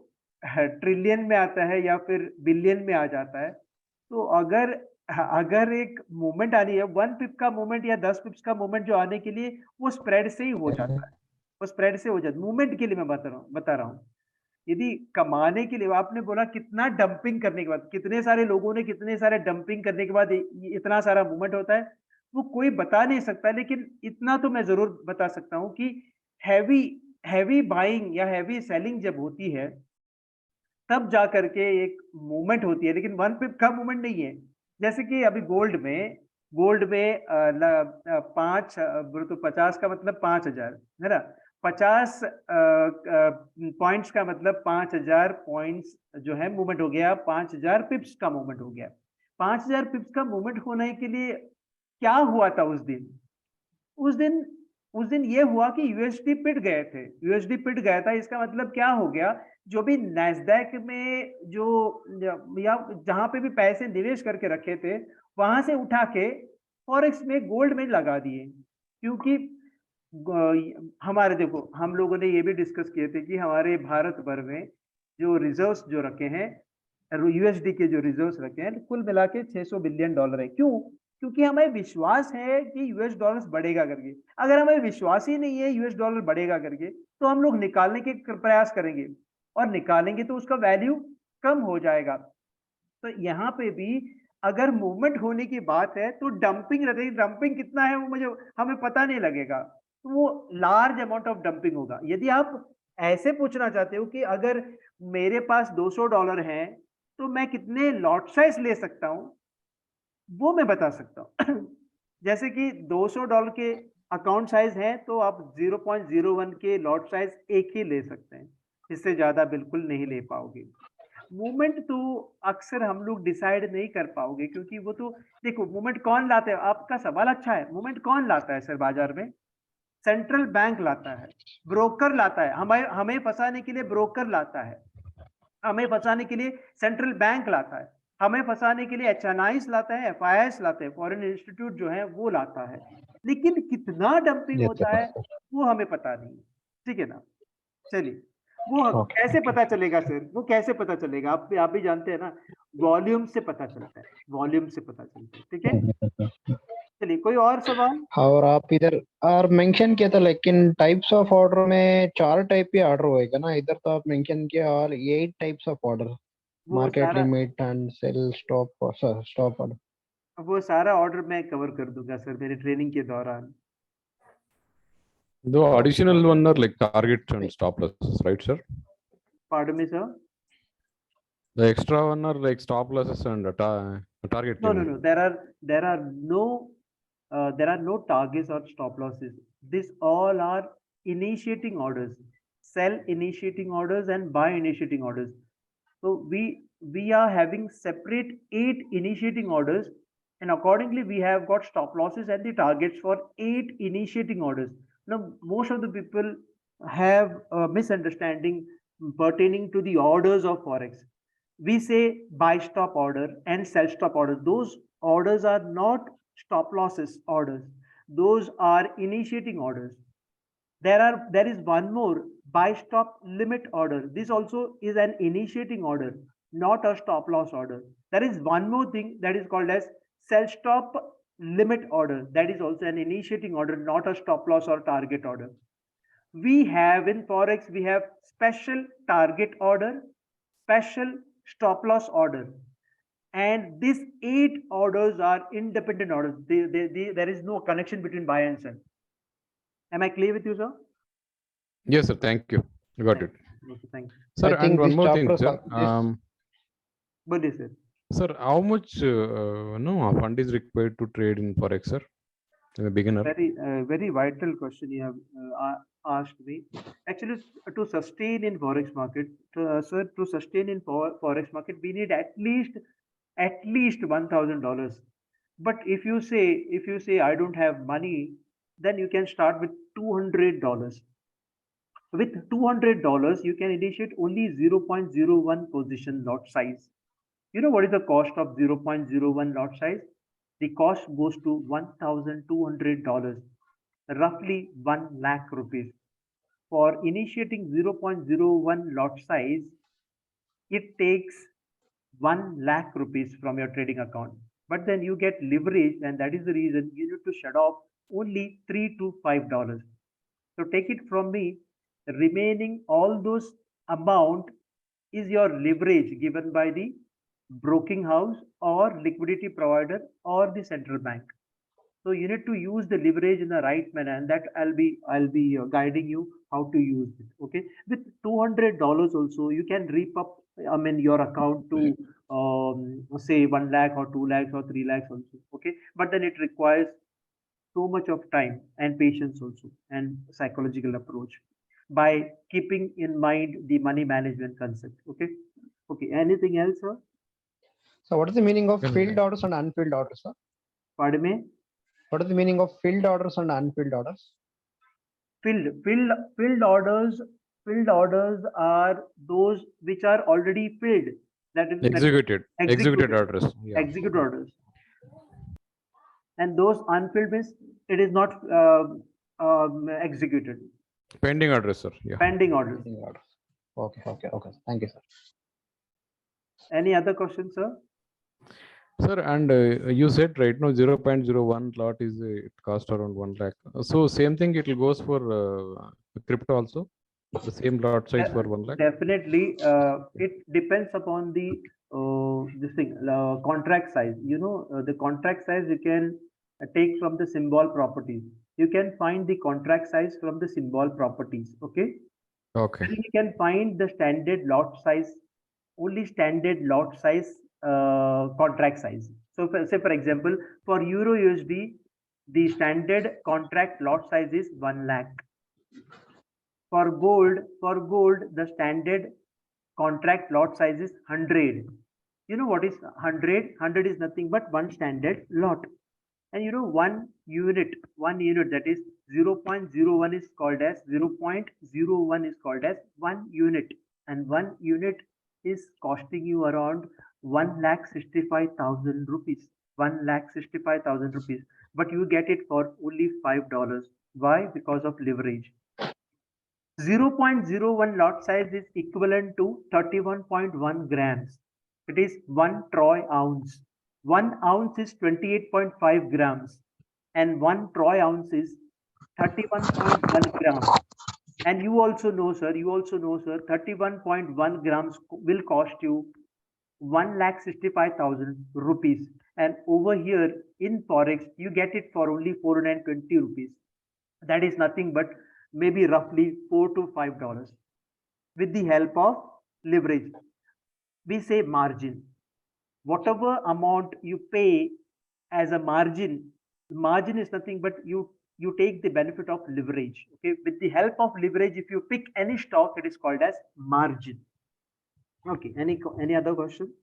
ट्रिलियन में आता है या फिर बिलियन में आ जाता है। तो अगर एक मूवमेंट आनी है 1 पिप का मूवमेंट या 10 पिप्स का मूवमेंट जो आने के लिए वो स्प्रेड से ही हो जाता है। वो स्प्रेड से हो जाता है। मूवमेंट के लिए मैं बता रहा हूँ। यदि कमाने के लिए आपने बोला कितना डंपिंग करने के बाद कितने सारे लोगों ने कितने सारे डंपिंग करने के बाद इतना सारा मूवमेंट होता है वो कोई बता नहीं सकता। लेकिन इतना तो मैं जरूर बता सकता हूँ कि हैवी हैवी बाइंग या हैवी सेलिंग जब होती है तब जा करके एक मूवमेंट होती है। लेकिन वन पिप का मूवमेंट नहीं है। जैसे कि अभी गोल्ड में 5 तो 50 का मतलब 5,000 है ना? 50 पॉइंट्स का मतलब 5,000 पॉइंट्स जो है मूवमेंट हो गया। 5,000 पिप्स का मूवमेंट हो गया। 5,000 पिप्स का मूवमेंट होने के लिए क्या हुआ था उस दिन? उस दिन ये हुआ कि यूएसडी पिट गए थे। यूएसडी पिट गया था। इसका मतलब क्या हो गया? जो भी नैस्डैक में जो या जहां पे भी पैसे निवेश करके रखे थे वहां से उठा के फॉरेक्स में गोल्ड में लगा दिए। क्योंकि हमारे देखो हम लोगों ने ये भी डिस्कस किए थे कि हमारे भारत भर में जो रिजर्व्स जो रखे हैं यूएसडी के जो रिजर्व्स रखे हैं कुल मिला के $600 बिलियन है। क्यों? क्योंकि हमें विश्वास है कि यूएस डॉलर बढ़ेगा करके। अगर हमें विश्वास ही नहीं है यूएस डॉलर बढ़ेगा करके तो हम लोग निकालने के प्रयास करेंगे और निकालेंगे तो उसका वैल्यू कम हो जाएगा। तो यहाँ पे भी अगर मूवमेंट होने की बात है तो डंपिंग रहेगी। डंपिंग कितना है वो हमें पता नहीं लगेगा। तो वो लार्ज अमाउंट ऑफ डंपिंग होगा। यदि आप ऐसे पूछना चाहते हो कि अगर मेरे पास $200 हैं तो मैं कितने लॉट साइज ले सकता हूं वो मैं बता सकता हूं। जैसे कि $200 के अकाउंट साइज है तो आप 0.01 के लॉट साइज एक ही ले सकते हैं। इससे ज्यादा बिल्कुल नहीं ले पाओगे। मूवमेंट तो अक्सर हम लोग डिसाइड नहीं कर पाओगे क्योंकि वो तो देखो मूवमेंट कौन लाता है। आपका सवाल अच्छा है। मूवमेंट कौन लाता है सर बाजार में? सेंट्रल बैंक लाता है, ब्रोकर लाता है। हमें हमें फंसाने के लिए ब्रोकर लाता है। हमें फंसाने के लिए सेंट्रल बैंक लाता है। हमें फंसाने के लिए एचएनआईस लाता है, एफआईएस लाते हैं, फॉरेन इंस्टीट्यूट जो है वो लाता है। लेकिन कितना डंपिंग Yes, होता है sir. वो हमें पता नहीं। ठीक है ना? चलिए वो Okay. कैसे पता चलेगा सर? वो कैसे पता चलेगा? आप भी जानते हैं ना, वॉल्यूम से पता चलता है। वॉल्यूम से पता चलता है। ठीक है, चलिए कोई और सवाल? और आप इधर और मेंशन किया था लेकिन टाइप्स ऑफ ऑर्डर में 4 टाइप के ऑर्डर होएगा ना? इधर तो आप मेंशन किया और 8 टाइप्स ऑफ ऑर्डर, वो मार्केट सारा limit and sell stop order. वो सारा ऑर्डर मैं कवर कर दूंगा सर मेरी ट्रेनिंग के दौरान। The additional one are like target and stop losses, right, sir? Pardon me, sir? The extra one are like stop losses and target. No. There are no targets or stop losses. These all are initiating orders, sell initiating orders and buy initiating orders. So we are having separate 8 initiating orders, and accordingly we have got stop losses and the targets for 8 initiating orders. Now most of the people have a misunderstanding pertaining to the orders of forex. We say buy stop order and sell stop order. Those orders are not stop losses orders. Those are initiating orders. There is one more buy stop limit order. This also is an initiating order, not a stop loss order. There is one more thing that is called as sell stop limit order. That is also an initiating order, not a stop loss or target order. We have in Forex, we have special target order, special stop loss order. And these 8 orders are independent orders. There is no connection between buy and sell. Am I clear with you, sir? Yes, sir. Thank you. I got it. Okay, thank you. Sir, I and think one this more thing, chapter sir. What is it? Sir, how much no fund is required to trade in Forex, sir? In a beginner. Very vital question you have asked me. Actually, to sustain in Forex market, sir, to sustain in Forex market, we need at least $1,000. But if you say I don't have money, then you can start with $200. With $200, you can initiate only 0.01 position lot size. You know what is the cost of 0.01 lot size? The cost goes to $1,200, roughly 1 lakh rupees. For initiating 0.01 lot size, it takes 1 lakh rupees from your trading account. But then you get leverage, and that is the reason you need to shut off only $3 to $5. So take it from me, remaining all those amount is your leverage given by the broking house or liquidity provider or the central bank. So you need to use the leverage in the right manner, and that I'll be guiding you how to use it. Okay, with $200 also you can reap up, I mean, your account to say 1 lakh or 2 lakhs or 3 lakhs also. Okay, but then it requires so much of time and patience also, and psychological approach by keeping in mind the money management concept. Okay. Okay. Anything else, sir? So what is the meaning of Yes, filled sir. orders and unfilled orders, sir? Pardon me? What is the meaning of filled orders and unfilled orders? Filled orders are those which are already filled. That is Executed executed orders. Yeah. execute orders. And those unfilled means it is not executed. Pending orders, sir. Yeah. Pending orders. Pending orders. Okay, okay, okay. Thank you, sir. Any other questions, sir? Sir, and you said right now 0.01 lot is it cost around 1 lakh. So same thing it will goes for crypto also, the same lot size for 1 lakh. Definitely, it depends upon the contract size. You know, the contract size you can take from the symbol properties. You can find the contract size from the symbol properties. Okay. Okay. Then you can find the standard lot size, only standard lot size contract size. So say for example, for Euro USD, the standard contract lot size is 1 lakh. For gold, the standard contract lot size is 100. You know what is 100? 100 is nothing but one standard lot. And you know, one unit that is 0.01 is called as 0.01 is called as 1 unit, and 1 unit is costing you around 1,65,000 rupees. 1,65,000 rupees, but you get it for only $5. Why? Because of leverage. 0.01 lot size is equivalent to 31.1 grams. It is 1 troy ounce. 1 ounce is 28.5 grams, and 1 troy ounce is 31.1 grams. And you also know, sir, 31.1 grams will cost you 1,65,000 rupees. And over here in Forex, you get it for only 420 rupees. That is nothing but maybe roughly $4 to $5 with the help of leverage. We say margin. Whatever amount you pay as a margin is nothing but you take the benefit of leverage. Okay, with the help of leverage, if you pick any stock, it is called as margin. Okay, any other question?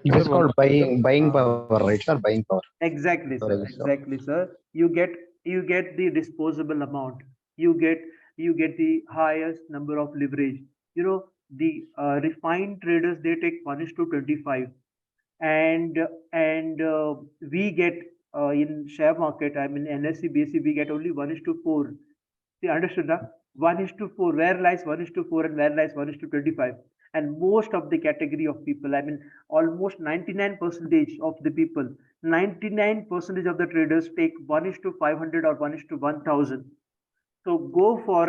It is called buying power, right, sir? Buying power. Exactly, sir. Exactly, sir. You get the disposable amount. You get the highest number of leverage. You know, the refined traders, they take 1:25, and we get in share market, I mean NSE, BSE, we get only 1:4. See, understood, na? 1:4. Where lies 1:4 and where lies 1:25? And most of the category of people, I mean, almost 99% of the people, 99% of the traders take 1:500 or 1:1000. So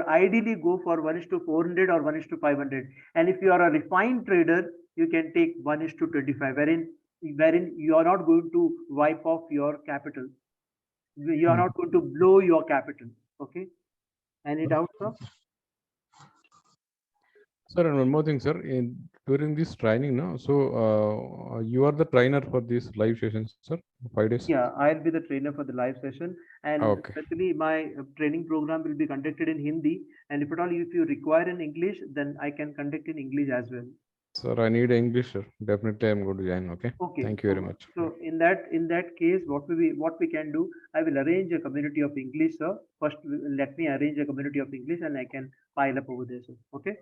ideally go for 1:400 or 1:500. And if you are a refined trader, you can take 1:25, wherein you are not going to wipe off your capital. You are not going to blow your capital. Okay. Any doubts, sir? Sir, and one more thing, sir. During this training, no, so you are the trainer for these live sessions, sir. 5 days. Yeah, I'll be the trainer for the live session, and Okay. especially my training program will be conducted in Hindi. And if at all if you require in English, then I can conduct in English as well. Sir, I need English, sir. Definitely, I'm going to join. Okay. Okay. Thank you very much. So in that case, what we can do, I will arrange a community of English, sir. First, let me arrange a community of English, and I can pile up over there, sir. Okay.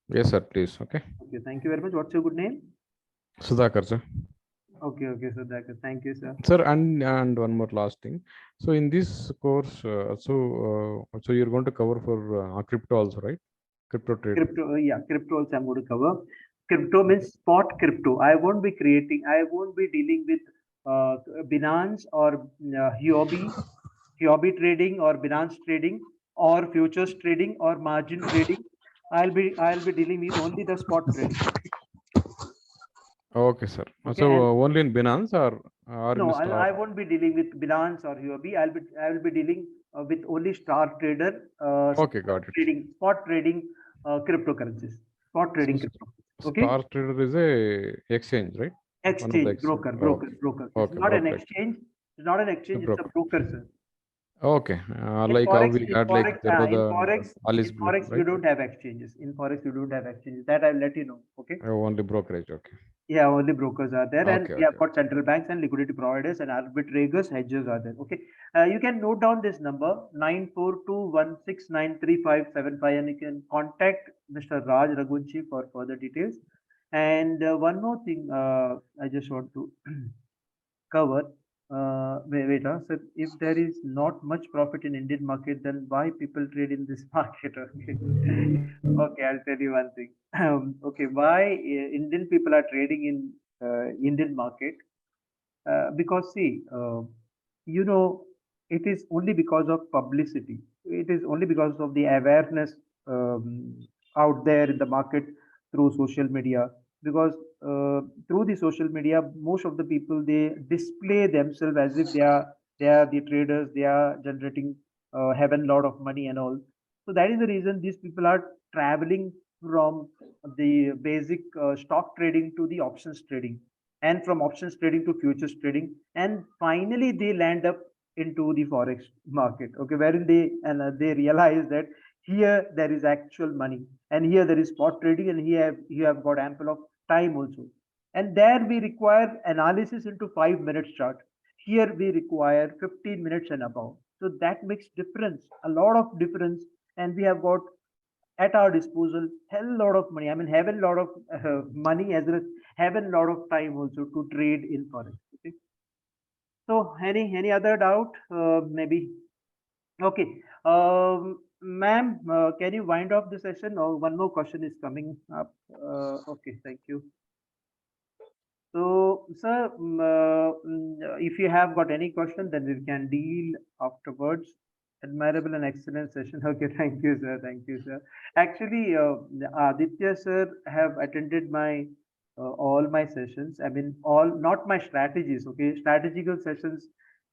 Yes, sir. Please. Okay. Okay. Thank you very much. What's your good name? Sudhakar, sir. Okay. Okay. So thank you, sir. Sir, and one more last thing. So in this course, so you're going to cover for crypto also, right? Crypto trade. Crypto, yeah, crypto also I'm going to cover. Crypto means spot crypto. I won't be dealing with Binance or Huobi trading or Binance trading or futures trading or margin trading. I'll be dealing with only the spot trading. Okay, sir. Okay, So only in Binance or no, in Star? I won't be dealing with Binance or Huobi. I will be dealing with only Star Trader. Okay, got it. Spot trading cryptocurrencies. Spot trading So crypto. Okay. Star Trader is a exchange, right? Exchange, broker. It's Okay, not an brokerage. exchange. It's not an exchange. It's a broker, sir. Okay, In like how Forex, we in got Forex, like there was in Alice in Blue, Forex, you right? don't have exchanges. In Forex, you don't have exchanges. That I'll let you know. Okay. Only brokerage. Okay. Yeah, only brokers are there, and Okay, we have okay. got central banks and liquidity providers and arbitrators, hedgers are there. Okay. You can note down this number 9421693575, and you can contact Mr. Raj Raghunchi for further details. And one more thing, I just want to cover. Sir, if there is not much profit in Indian market, then why people trade in this market? Okay, okay, I'll tell you one thing. Okay, why Indian people are trading in Indian market? Because see, you know, it is only because of publicity. It is only because of the awareness out there in the market through social media. Because through the social media, most of the people they display themselves as if they are the traders. They are generating having a lot of money and all. So that is the reason these people are traveling from the basic stock trading to the options trading, and from options trading to futures trading, and finally they land up into the forex market. Okay, wherein they realize that here there is actual money, and here there is spot trading, and here you have got ample of time also. And there we require analysis into 5 minutes chart. Here we require 15 minutes and above. So that makes difference, a lot of difference, and we have got at our disposal hell lot of money. I mean, have a lot of money as well as have a lot of time also to trade in forex. Okay. So any other doubt? Maybe. Okay. Ma'am, can you wind up the session? Or one more question is coming up. Okay, thank you. So, sir, if you have got any question, then we can deal afterwards. Admirable and excellent session. Okay, thank you, sir. Thank you, sir. Actually, Aditya sir have attended my all my sessions. I mean, all not my strategies. Okay, strategical sessions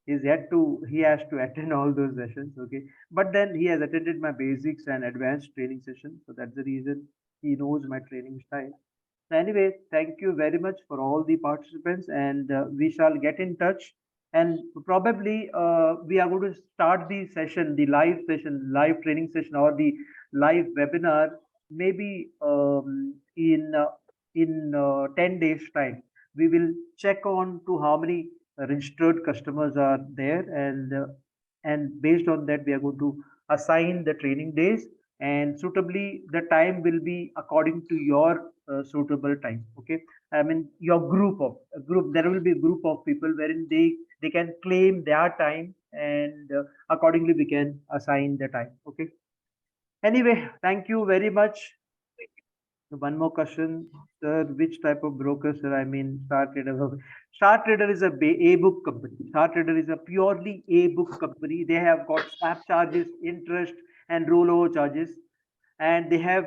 is yet to he has to attend all those sessions. Okay, but then he has attended my basics and advanced training session. So that's the reason he knows my training style. Anyway, thank you very much for all the participants, and we shall get in touch. And probably we are going to start the session, the live session, live training session, or the live webinar, maybe in 10 days time. We will check on to how many registered customers are there, and based on that, we are going to assign the training days, and suitably the time will be according to your suitable time. Okay, I mean your group, there will be a group of people wherein they can claim their time, and accordingly we can assign the time. Okay, anyway, thank you very much. One more question, sir. Which type of broker, sir? I mean, Star Trader. Star Trader is a book company. Star Trader is a purely a book company. They have got swap charges, interest, and rollover charges. And they have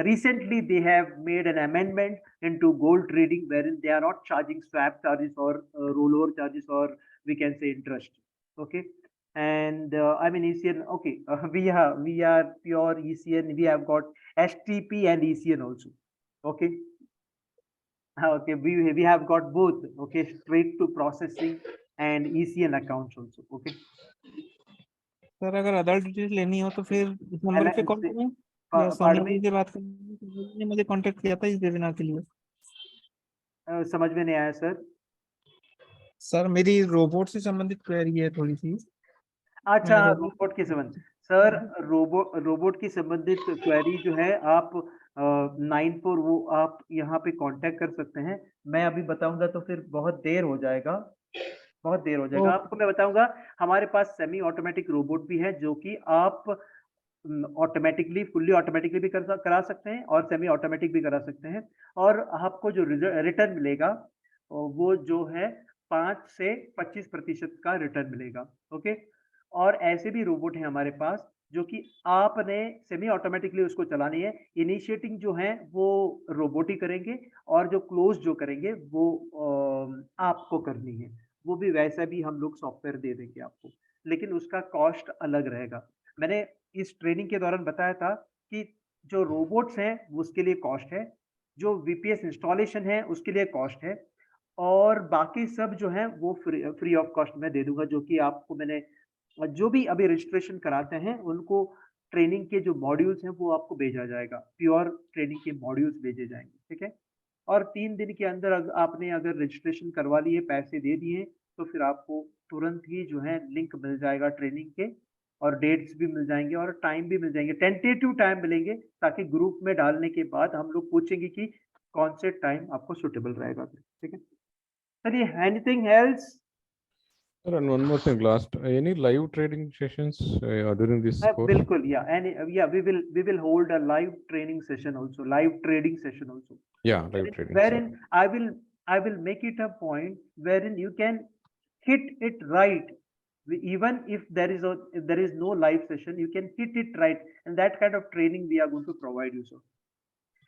recently made an amendment into gold trading, wherein they are not charging swap charges or rollover charges, or we can say interest. Okay. And I mean ECN. Okay, we are pure ECN. We have got STP and ECN also. Okay. Okay, we have got both. Okay, straight to processing and ECN accounts also. Okay. Sir अगर other detail लेनी हो तो फिर इस number पे call करें या Pardon me, Sonia से बात करें? ने मुझे कांटेक्ट किया था इस वेबिनार के लिए। समझ में नहीं आया सर। सर मेरी रोबोट से संबंधित क्वेरी है थोड़ी सी। अच्छा, रोबोट के संबंध सर, रोबोट की संबंधित क्वेरी जो है आप 94 वो आप यहाँ पे कांटेक्ट कर सकते हैं। मैं अभी बताऊंगा तो फिर बहुत देर हो जाएगा, बहुत देर हो जाएगा। आपको मैं बताऊंगा, हमारे पास सेमी ऑटोमेटिक रोबोट भी है जो कि आप ऑटोमेटिकली फुल्ली ऑटोमेटिकली भी करा सकते हैं और सेमी ऑटोमेटिक भी करा सकते हैं। और आपको जो रिटर्न मिलेगा वो जो है 5 से 25% का रिटर्न मिलेगा। ओके। और ऐसे भी रोबोट हैं हमारे पास जो कि आपने सेमी ऑटोमेटिकली उसको चलानी है। इनिशिएटिंग जो है वो रोबोट ही करेंगे और जो क्लोज जो करेंगे वो आपको करनी है। वो भी वैसा भी हम लोग सॉफ्टवेयर दे देंगे आपको, लेकिन उसका कॉस्ट अलग रहेगा। मैंने इस ट्रेनिंग के दौरान बताया था कि जो रोबोट्स हैं उसके लिए कॉस्ट है, जो वीपीएस इंस्टॉलेशन है उसके लिए कॉस्ट है, और बाकी सब जो है वो फ्री ऑफ कॉस्ट में दे दूंगा। जो कि आपको मैंने जो भी अभी रजिस्ट्रेशन कराते हैं उनको ट्रेनिंग के जो मॉड्यूल्स हैं वो आपको भेजा जाएगा, प्योर ट्रेनिंग के मॉड्यूल्स भेजे जाएंगे। ठीक है। और 3 दिन के अंदर आपने अगर रजिस्ट्रेशन करवा लिए, पैसे दे दिए, तो फिर आपको तुरंत ही जो है लिंक मिल जाएगा ट्रेनिंग के, और डेट्स भी मिल जाएंगे और टाइम भी मिल जाएंगे। टेंटेटिव टाइम मिलेंगे, ताकि ग्रुप में डालने के बाद हम लोग पूछेंगे कि कौन से टाइम आपको सुटेबल रहेगा। ठीक है। चलिए, anything else? Sir, and one more thing, last, any live trading sessions during this course? बिल्कुल, we will hold a live training session also, live trading session also. Yeah, live trading. Wherein I will make it a point wherein you can hit it right. Even if there is no live session, you can hit it right, and that kind of training we are going to provide you. So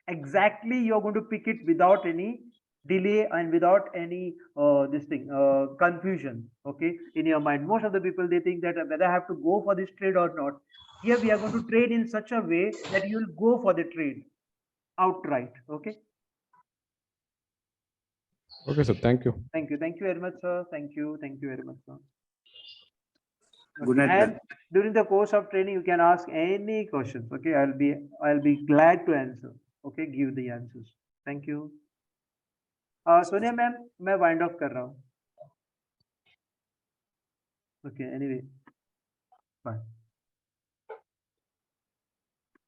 exactly, you're going to pick it without any delay and without any confusion, okay, in your mind. Most of the people, they think that whether I have to go for this trade or not. Here we are going to trade in such a way that you will go for the trade outright. Okay. Okay, sir. Thank you. Thank you very much, sir. Thank you very much, sir. Good night. And during the course of training you can ask any questions. Okay, I'll be glad to answer. Okay, give the answers. Thank you. Sonia ma'am, मैं wind off कर रहा हूँ। Okay, anyway, bye.